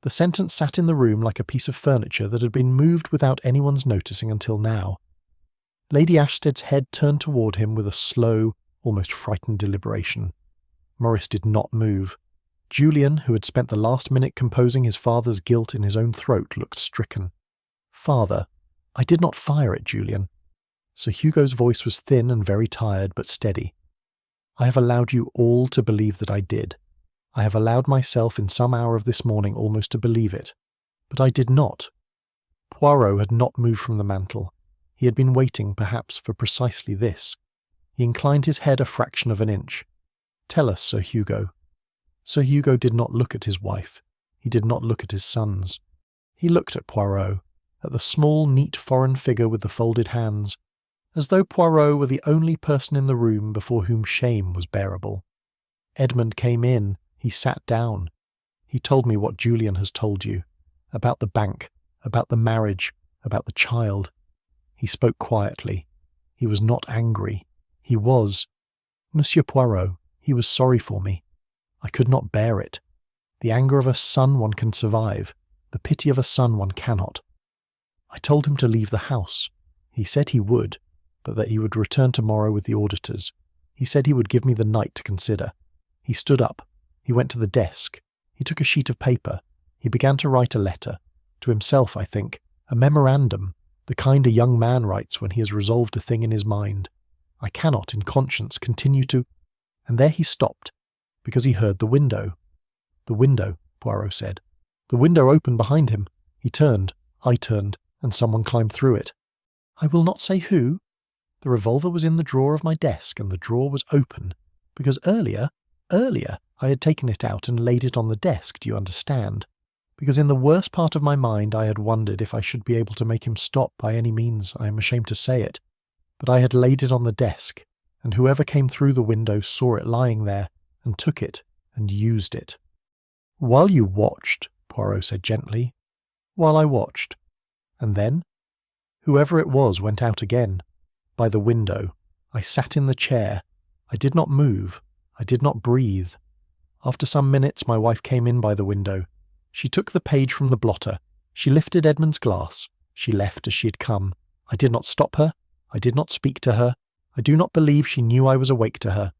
The sentence sat in the room like a piece of furniture that had been moved without anyone's noticing until now. Lady Ashstead's head turned toward him with a slow, almost frightened deliberation. Morris did not move. Julian, who had spent the last minute composing his father's guilt in his own throat, looked stricken. "Father, I did not fire it, Julian." Sir Hugo's voice was thin and very tired, but steady. "I have allowed you all to believe that I did. I have allowed myself in some hour of this morning almost to believe it. But I did not." Poirot had not moved from the mantel. He had been waiting, perhaps, for precisely this. He inclined his head a fraction of an inch. "Tell us, Sir Hugo." Sir Hugo did not look at his wife. He did not look at his sons. He looked at Poirot, at the small, neat foreign figure with the folded hands, as though Poirot were the only person in the room before whom shame was bearable. Edmund came in. He sat down. He told me what Julian has told you, about the bank, about the marriage, about the child. He spoke quietly. He was not angry. He was, Monsieur Poirot, he was sorry for me. I could not bear it. The anger of a son one can survive. The pity of a son one cannot. I told him to leave the house. He said he would, but that he would return tomorrow with the auditors. He said he would give me the night to consider. He stood up. He went to the desk. He took a sheet of paper. He began to write a letter. To himself, I think. A memorandum. The kind a young man writes when he has resolved a thing in his mind. I cannot, in conscience, continue to... And there he stopped, because he heard the window. The window, Poirot said. The window opened behind him. He turned. I turned, and someone climbed through it. I will not say who. The revolver was in the drawer of my desk, and the drawer was open, because earlier, I had taken it out and laid it on the desk, do you understand? Because in the worst part of my mind I had wondered if I should be able to make him stop by any means, I am ashamed to say it. But I had laid it on the desk, and whoever came through the window saw it lying there, and took it, and used it. While you watched, Poirot said gently. While I watched. And then? Whoever it was went out again. By the window. I sat in the chair. I did not move. I did not breathe. After some minutes my wife came in by the window. She took the page from the blotter. She lifted Edmund's glass. She left as she had come. I did not stop her. I did not speak to her. I do not believe she knew I was awake to her.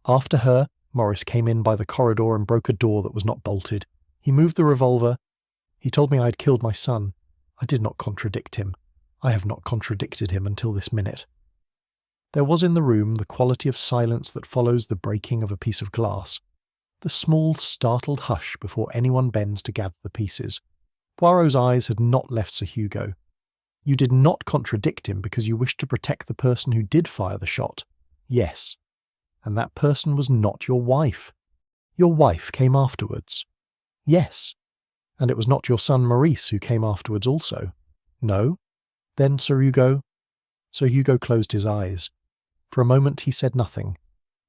After her, Morris came in by the corridor and broke a door that was not bolted. He moved the revolver. He told me I had killed my son. I did not contradict him. I have not contradicted him until this minute. There was in the room the quality of silence that follows the breaking of a piece of glass. The small, startled hush before anyone bends to gather the pieces. Poirot's eyes had not left Sir Hugo. You did not contradict him because you wished to protect the person who did fire the shot. Yes. And that person was not your wife. Your wife came afterwards. Yes. And it was not your son Maurice who came afterwards also. No. Then Sir Hugo... Sir Hugo closed his eyes. For a moment he said nothing.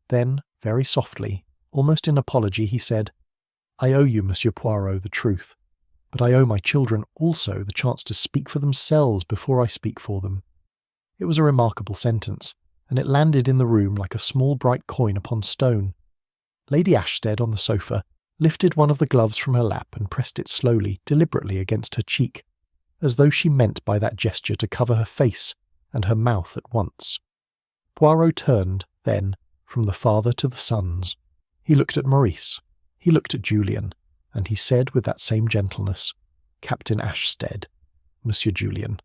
Then, very softly, almost in apology, he said, I owe you, Monsieur Poirot, the truth. But I owe my children also the chance to speak for themselves before I speak for them. It was a remarkable sentence, and it landed in the room like a small bright coin upon stone. Lady Ashstead, on the sofa, lifted one of the gloves from her lap and pressed it slowly, deliberately against her cheek, as though she meant by that gesture to cover her face and her mouth at once. Poirot turned, then, from the father to the sons. He looked at Maurice. He looked at Julian. And he said with that same gentleness, Captain Ashstead, Monsieur Julian,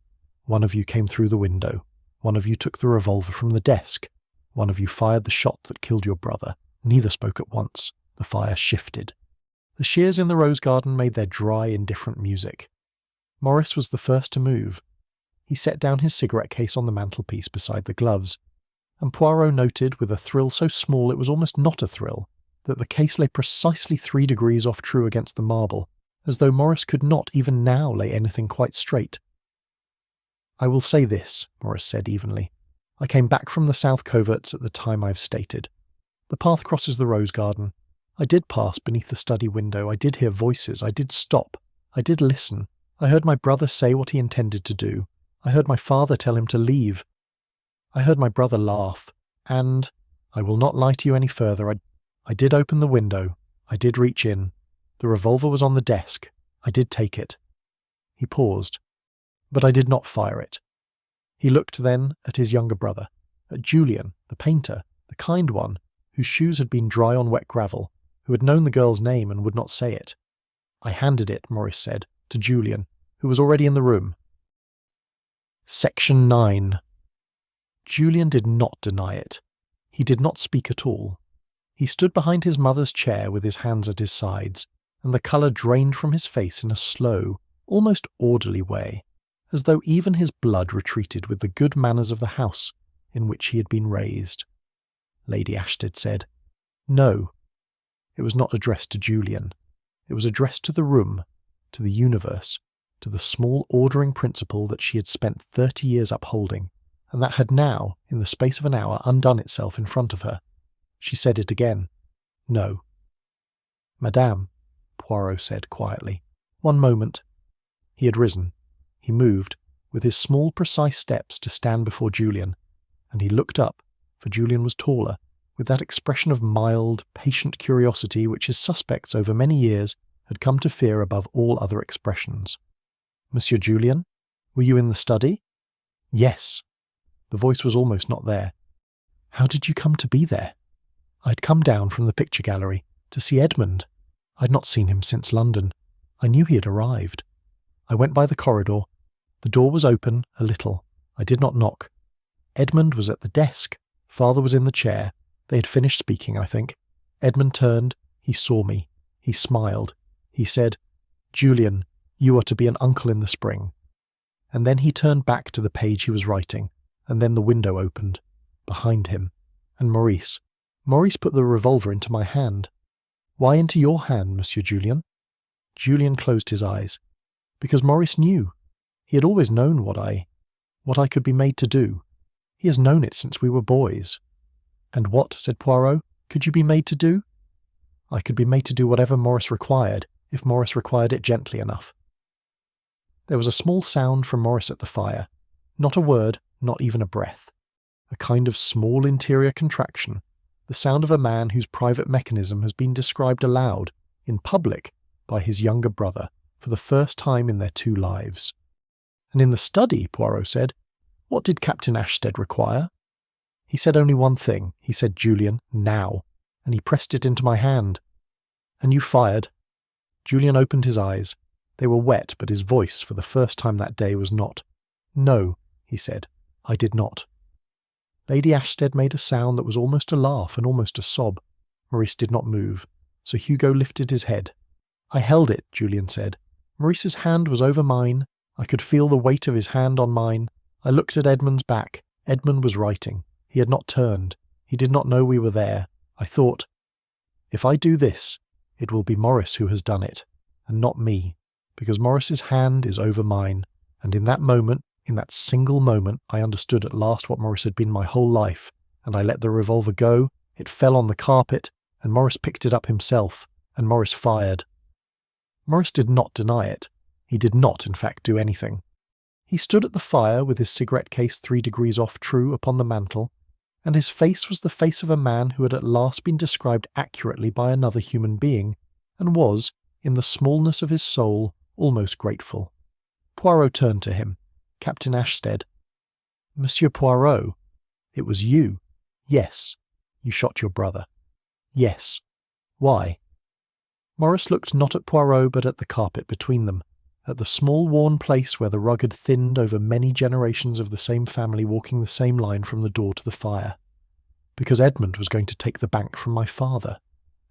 one of you came through the window, one of you took the revolver from the desk, one of you fired the shot that killed your brother. Neither spoke at once. The fire shifted. The shears in the rose garden made their dry, indifferent music. Maurice was the first to move. He set down his cigarette case on the mantelpiece beside the gloves, and Poirot noted with a thrill so small it was almost not a thrill, that the case lay precisely 3 degrees off true against the marble, as though Maurice could not even now lay anything quite straight. I will say this, Maurice said evenly. I came back from the south coverts at the time I have stated. The path crosses the rose garden. I did pass beneath the study window. I did hear voices. I did stop. I did listen. I heard my brother say what he intended to do. I heard my father tell him to leave. I heard my brother laugh. And, I will not lie to you any further, I did open the window. I did reach in. The revolver was on the desk. I did take it. He paused. But I did not fire it. He looked then at his younger brother, at Julian, the painter, the kind one, whose shoes had been dry on wet gravel, who had known the girl's name and would not say it. I handed it, Maurice said, to Julian, who was already in the room. Section 9. Julian did not deny it. He did not speak at all. He stood behind his mother's chair with his hands at his sides, and the colour drained from his face in a slow, almost orderly way, as though even his blood retreated with the good manners of the house in which he had been raised. Lady Ashstead said, No. It was not addressed to Julian. It was addressed to the room, to the universe, to the small ordering principle that she had spent 30 years upholding, and that had now, in the space of an hour, undone itself in front of her. She said it again. No. Madame, Poirot said quietly. One moment. He had risen. He moved, with his small, precise steps, to stand before Julian, and he looked up, for Julian was taller, with that expression of mild, patient curiosity which his suspects over many years had come to fear above all other expressions. Monsieur Julian, were you in the study? Yes. The voice was almost not there. How did you come to be there? I'd come down from the picture gallery to see Edmund. I'd not seen him since London. I knew he had arrived. I went by the corridor. The door was open, a little. I did not knock. Edmund was at the desk. Father was in the chair. They had finished speaking, I think. Edmund turned. He saw me. He smiled. He said, Julian, you are to be an uncle in the spring. And then he turned back to the page he was writing, and then the window opened, behind him, and Maurice put the revolver into my hand. Why into your hand, Monsieur Julian? Julian closed his eyes. Because Maurice knew. He had always known what I could be made to do. He has known it since we were boys. And what, said Poirot, could you be made to do? I could be made to do whatever Maurice required, if Maurice required it gently enough. There was a small sound from Maurice at the fire. Not a word, not even a breath. A kind of small interior contraction, the sound of a man whose private mechanism has been described aloud, in public, by his younger brother, for the first time in their 2 lives. And in the study, Poirot said, what did Captain Ashstead require? He said only one thing. He said, Julian, now, and he pressed it into my hand. And you fired. Julian opened his eyes. They were wet, but his voice, for the first time that day, was not. No, he said, I did not. Lady Ashstead made a sound that was almost a laugh and almost a sob. Maurice did not move. Sir Hugo lifted his head. I held it, Julian said. Maurice's hand was over mine. I could feel the weight of his hand on mine. I looked at Edmund's back. Edmund was writing. He had not turned. He did not know we were there. I thought, if I do this, it will be Maurice who has done it, and not me, because Maurice's hand is over mine, and in that moment, in that single moment, I understood at last what Maurice had been my whole life, and I let the revolver go, it fell on the carpet, and Maurice picked it up himself, and Maurice fired. Maurice did not deny it. He did not, in fact, do anything. He stood at the fire with his cigarette case 3 degrees off true upon the mantel, and his face was the face of a man who had at last been described accurately by another human being, and was, in the smallness of his soul, almost grateful. Poirot turned to him. Captain Ashstead. Monsieur Poirot, it was you. Yes. You shot your brother. Yes. Why? Maurice looked not at Poirot but at the carpet between them, at the small worn place where the rug had thinned over many generations of the same family walking the same line from the door to the fire. Because Edmund was going to take the bank from my father,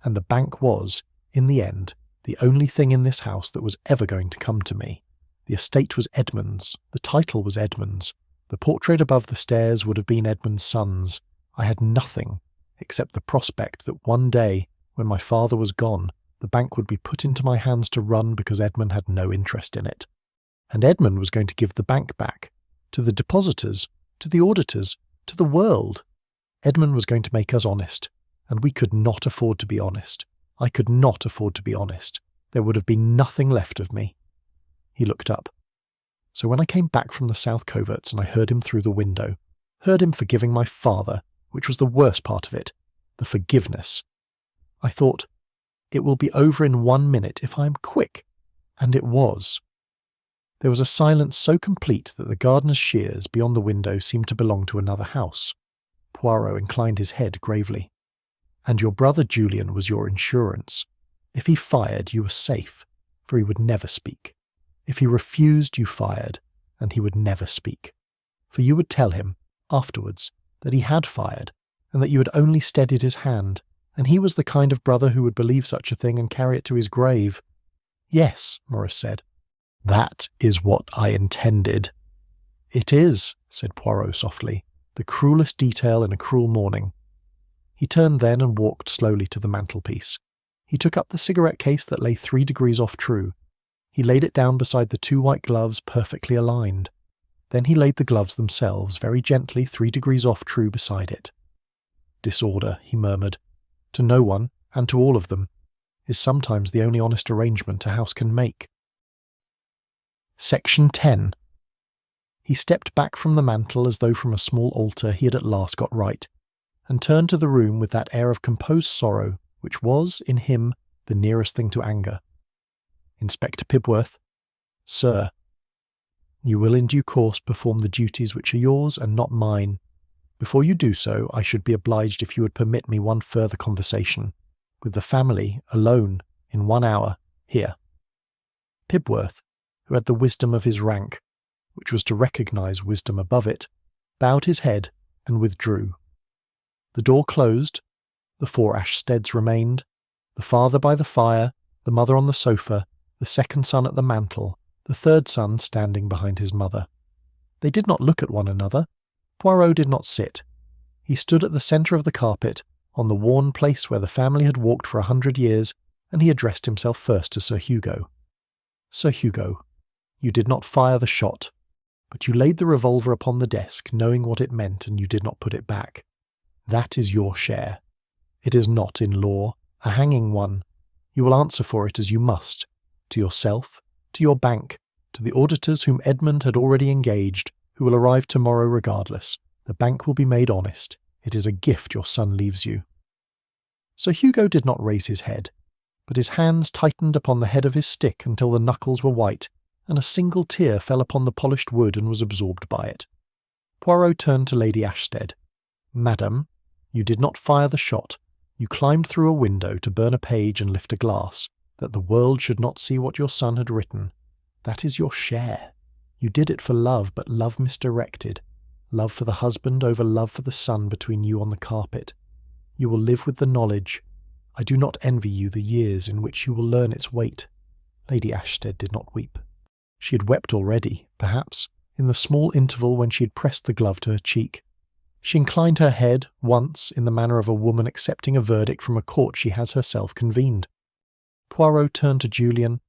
and the bank was, in the end, the only thing in this house that was ever going to come to me. The estate was Edmund's, the title was Edmund's, the portrait above the stairs would have been Edmund's son's. I had nothing, except the prospect that one day, when my father was gone, the bank would be put into my hands to run because Edmund had no interest in it. And Edmund was going to give the bank back, to the depositors, to the auditors, to the world. Edmund was going to make us honest, and we could not afford to be honest. I could not afford to be honest. There would have been nothing left of me. He looked up. So when I came back from the South Coverts and I heard him through the window, heard him forgiving my father, which was the worst part of it, the forgiveness, I thought, it will be over in 1 minute if I am quick. And it was. There was a silence so complete that the gardener's shears beyond the window seemed to belong to another house. Poirot inclined his head gravely. And your brother Julian was your insurance. If he fired, you were safe, for he would never speak. If he refused, you fired, and he would never speak. For you would tell him, afterwards, that he had fired, and that you had only steadied his hand, and he was the kind of brother who would believe such a thing and carry it to his grave. Yes, Maurice said. That is what I intended. It is, said Poirot softly, the cruelest detail in a cruel morning. He turned then and walked slowly to the mantelpiece. He took up the cigarette case that lay 3 degrees off true. He laid it down beside the 2 white gloves perfectly aligned. Then he laid the gloves themselves very gently 3 degrees off true beside it. Disorder, he murmured, to no one, and to all of them, is sometimes the only honest arrangement a house can make. Section 10. He stepped back from the mantel as though from a small altar he had at last got right, and turned to the room with that air of composed sorrow which was, in him, the nearest thing to anger. Inspector Pibworth, Sir, you will in due course perform the duties which are yours and not mine. Before you do so, I should be obliged if you would permit me one further conversation, with the family, alone, in 1 hour, here. Pibworth, who had the wisdom of his rank, which was to recognise wisdom above it, bowed his head and withdrew. The door closed, the 4 Ashsteads remained, the father by the fire, the mother on the sofa, the second son at the mantel, the third son standing behind his mother. They did not look at one another. Poirot did not sit. He stood at the centre of the carpet, on the worn place where the family had walked for 100 years, and he addressed himself first to Sir Hugo. Sir Hugo, you did not fire the shot, but you laid the revolver upon the desk, knowing what it meant, and you did not put it back. That is your share. It is not, in law, a hanging one. You will answer for it as you must, to yourself, to your bank, to the auditors whom Edmund had already engaged, who will arrive tomorrow regardless. The bank will be made honest. It is a gift your son leaves you. Sir Hugo did not raise his head, but his hands tightened upon the head of his stick until the knuckles were white, and a single tear fell upon the polished wood and was absorbed by it. Poirot turned to Lady Ashstead. Madam, you did not fire the shot. You climbed through a window to burn a page and lift a glass, that the world should not see what your son had written. That is your share. You did it for love, but love misdirected. Love for the husband over love for the son between you on the carpet. You will live with the knowledge. I do not envy you the years in which you will learn its weight. Lady Ashstead did not weep. She had wept already, perhaps, in the small interval when she had pressed the glove to her cheek. She inclined her head, once, in the manner of a woman accepting a verdict from a court she has herself convened. Poirot turned to Julian.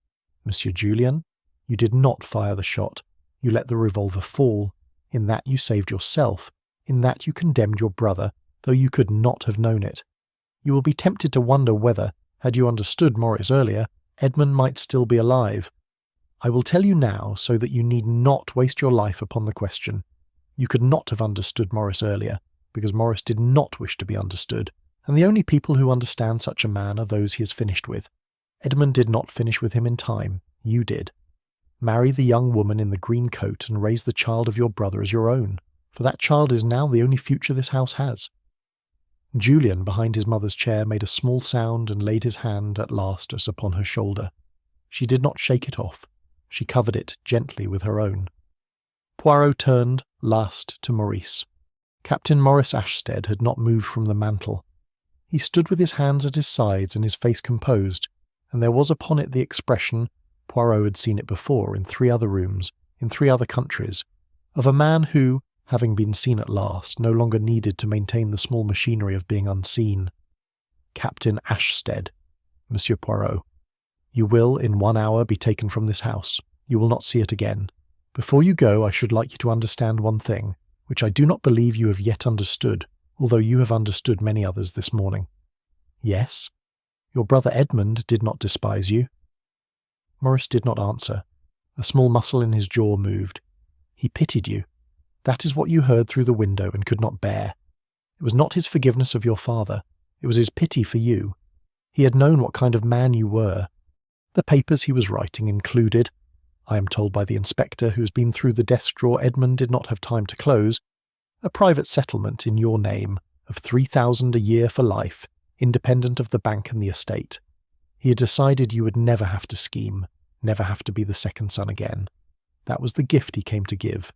Monsieur Julian, you did not fire the shot. You let the revolver fall. In that you saved yourself. In that you condemned your brother, though you could not have known it. You will be tempted to wonder whether, had you understood Morris earlier, Edmund might still be alive. I will tell you now, so that you need not waste your life upon the question. You could not have understood Morris earlier, because Morris did not wish to be understood, and the only people who understand such a man are those he has finished with. Edmund did not finish with him in time. You did. Marry the young woman in the green coat and raise the child of your brother as your own, for that child is now the only future this house has. Julian, behind his mother's chair, made a small sound and laid his hand at last as upon her shoulder. She did not shake it off. She covered it gently with her own. Poirot turned, last, to Maurice. Captain Maurice Ashstead had not moved from the mantel. He stood with his hands at his sides and his face composed, and there was upon it the expression, Poirot had seen it before in 3 other rooms, in 3 other countries, of a man who, having been seen at last, no longer needed to maintain the small machinery of being unseen. Captain Ashstead, Monsieur Poirot, you will, in 1 hour, be taken from this house. You will not see it again. Before you go, I should like you to understand one thing, which I do not believe you have yet understood, although you have understood many others this morning. Yes? Your brother Edmund did not despise you. Morris did not answer. A small muscle in his jaw moved. He pitied you. That is what you heard through the window and could not bear. It was not his forgiveness of your father. It was his pity for you. He had known what kind of man you were. The papers he was writing included, I am told by the inspector who has been through the desk drawer Edmund did not have time to close, a private settlement in your name of 3,000 a year for life, independent of the bank and the estate. He had decided you would never have to scheme, never have to be the second son again. That was the gift he came to give.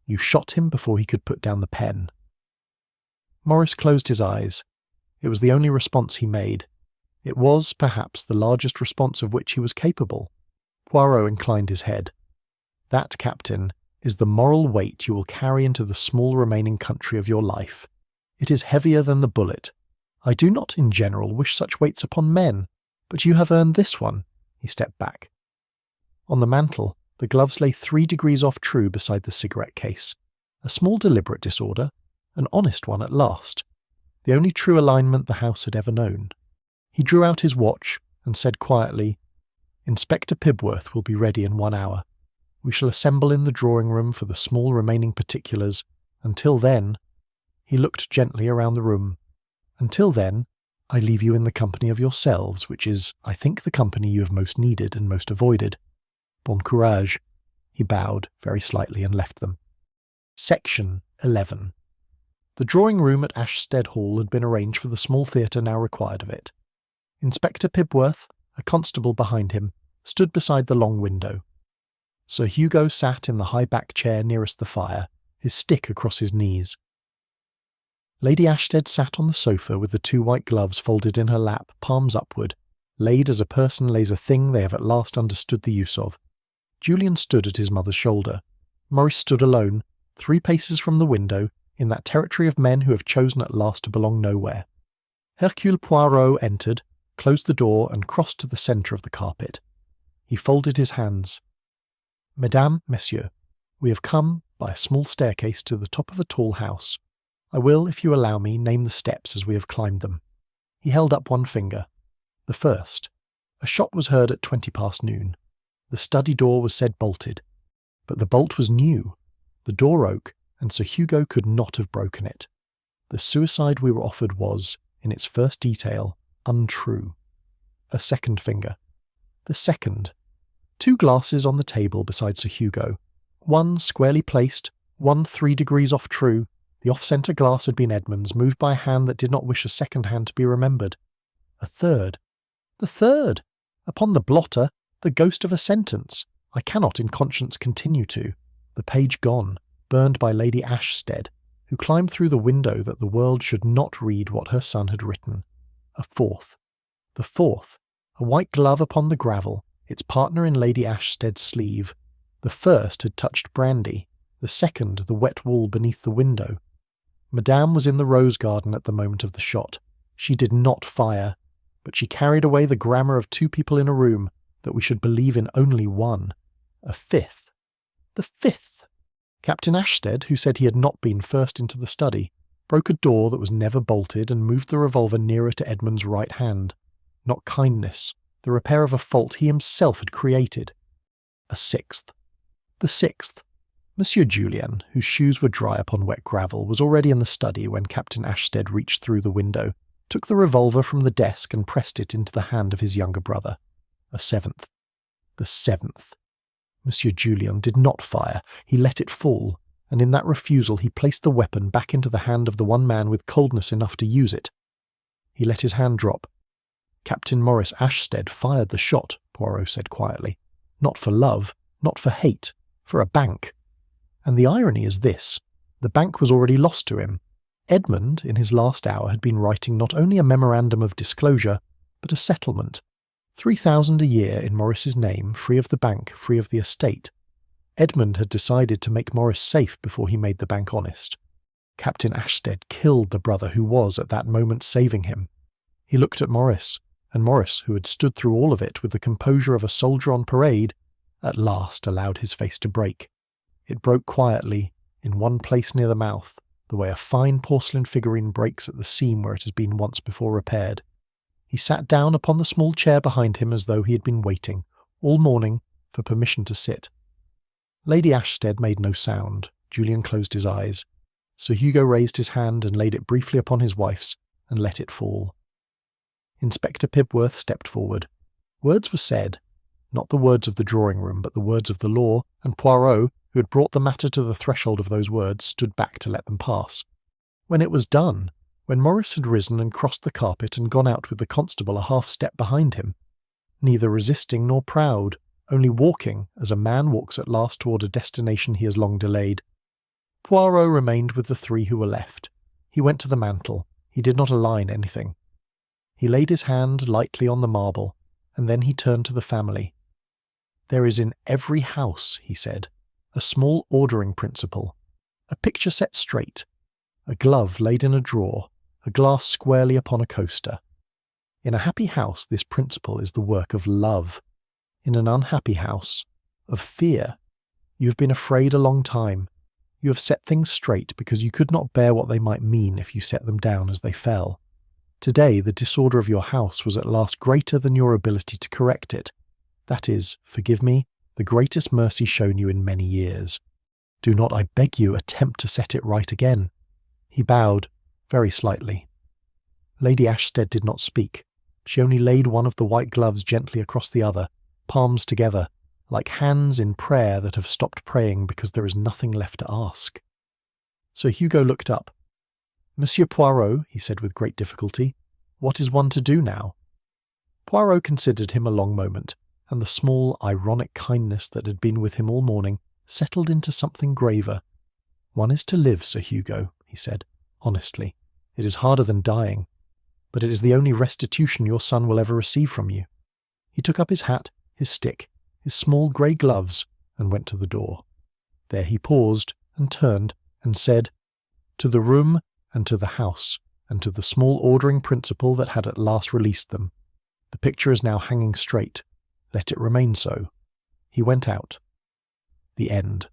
You shot him before he could put down the pen. Morris closed his eyes. It was the only response he made. It was, perhaps, the largest response of which he was capable. Poirot inclined his head. That, Captain, is the moral weight you will carry into the small remaining country of your life. It is heavier than the bullet. I do not, in general, wish such weights upon men, but you have earned this one. He stepped back. On the mantel, the gloves lay 3 degrees off true beside the cigarette case. A small deliberate disorder, an honest one at last. The only true alignment the house had ever known. He drew out his watch and said quietly, "Inspector Pibworth will be ready in 1 hour. We shall assemble in the drawing-room for the small remaining particulars. Until then," he looked gently around the room, "until then, I leave you in the company of yourselves, which is, I think, the company you have most needed and most avoided. Bon courage." He bowed very slightly and left them. Section 11. The drawing-room at Ashstead Hall had been arranged for the small theatre now required of it. Inspector Pibworth, a constable behind him, stood beside the long window. Sir Hugo sat in the high back chair nearest the fire, his stick across his knees. Lady Ashstead sat on the sofa with the 2 white gloves folded in her lap, palms upward, laid as a person lays a thing they have at last understood the use of. Julian stood at his mother's shoulder. Maurice stood alone, 3 paces from the window, in that territory of men who have chosen at last to belong nowhere. Hercule Poirot entered, closed the door, and crossed to the centre of the carpet. He folded his hands. "Mesdames, Messieurs, we have come by a small staircase to the top of a tall house. I will, if you allow me, name the steps as we have climbed them." He held up 1 finger. "The first. A shot was heard at 20 past noon. The study door was said bolted. But the bolt was new. The door oak, and Sir Hugo could not have broken it. The suicide we were offered was, in its first detail, untrue." A second finger. "The second. 2 glasses on the table beside Sir Hugo. 1 squarely placed, 1 3 degrees off true. The off-centre glass had been Edmund's, moved by a hand that did not wish a second hand to be remembered. A third. The third! Upon the blotter, the ghost of a sentence. I cannot in conscience continue to. The page gone, burned by Lady Ashstead, who climbed through the window that the world should not read what her son had written. A fourth. The fourth. A white glove upon the gravel, its partner in Lady Ashstead's sleeve. The first had touched brandy, the second the wet wall beneath the window. Madame was in the rose garden at the moment of the shot. She did not fire, but she carried away the grammar of 2 people in a room, that we should believe in only 1. A fifth. The fifth! Captain Ashstead, who said he had not been first into the study, broke a door that was never bolted and moved the revolver nearer to Edmund's right hand. Not kindness, the repair of a fault he himself had created. A sixth. The sixth. Monsieur Julien, whose shoes were dry upon wet gravel, was already in the study when Captain Ashstead reached through the window, took the revolver from the desk and pressed it into the hand of his younger brother. A seventh. The seventh. Monsieur Julien did not fire, he let it fall, and in that refusal he placed the weapon back into the hand of the one man with coldness enough to use it. He let his hand drop. Captain Maurice Ashstead fired the shot, Poirot said quietly. Not for love, not for hate, for a bank. And the irony is this, the bank was already lost to him. Edmund, in his last hour, had been writing not only a memorandum of disclosure, but a settlement. 3,000 a year in Maurice's name, free of the bank, free of the estate. Edmund had decided to make Maurice safe before he made the bank honest. Captain Ashstead killed the brother who was, at that moment, saving him. He looked at Maurice, and Maurice, who had stood through all of it with the composure of a soldier on parade, at last allowed his face to break. It broke quietly, in one place near the mouth, the way a fine porcelain figurine breaks at the seam where it has been once before repaired. He sat down upon the small chair behind him as though he had been waiting, all morning, for permission to sit. Lady Ashstead made no sound. Julian closed his eyes. Sir Hugo raised his hand and laid it briefly upon his wife's, and let it fall. Inspector Pibworth stepped forward. Words were said, not the words of the drawing-room, but the words of the law, and Poirot, who had brought the matter to the threshold of those words, stood back to let them pass. When it was done, when Maurice had risen and crossed the carpet and gone out with the constable a half-step behind him, neither resisting nor proud, only walking as a man walks at last toward a destination he has long delayed, Poirot remained with the 3 who were left. He went to the mantel. He did not align anything. He laid his hand lightly on the marble, and then he turned to the family. "There is in every house," he said, "a small ordering principle, a picture set straight, a glove laid in a drawer, a glass squarely upon a coaster. In a happy house this principle is the work of love. In an unhappy house, of fear. You have been afraid a long time. You have set things straight because you could not bear what they might mean if you set them down as they fell. Today the disorder of your house was at last greater than your ability to correct it. That is, forgive me, the greatest mercy shown you in many years. Do not, I beg you, attempt to set it right again." He bowed, very slightly. Lady Ashstead did not speak. She only laid one of the white gloves gently across the other, palms together, like hands in prayer that have stopped praying because there is nothing left to ask. Sir Hugo looked up. "Monsieur Poirot," he said with great difficulty, "what is one to do now?" Poirot considered him a long moment, and the small, ironic kindness that had been with him all morning settled into something graver. "One is to live, Sir Hugo," he said, honestly. "It is harder than dying, but it is the only restitution your son will ever receive from you." He took up his hat, his stick, his small grey gloves, and went to the door. There he paused, and turned, and said, "To the room, and to the house, and to the small ordering principle that had at last released them. The picture is now hanging straight. Let it remain so." He went out. The end.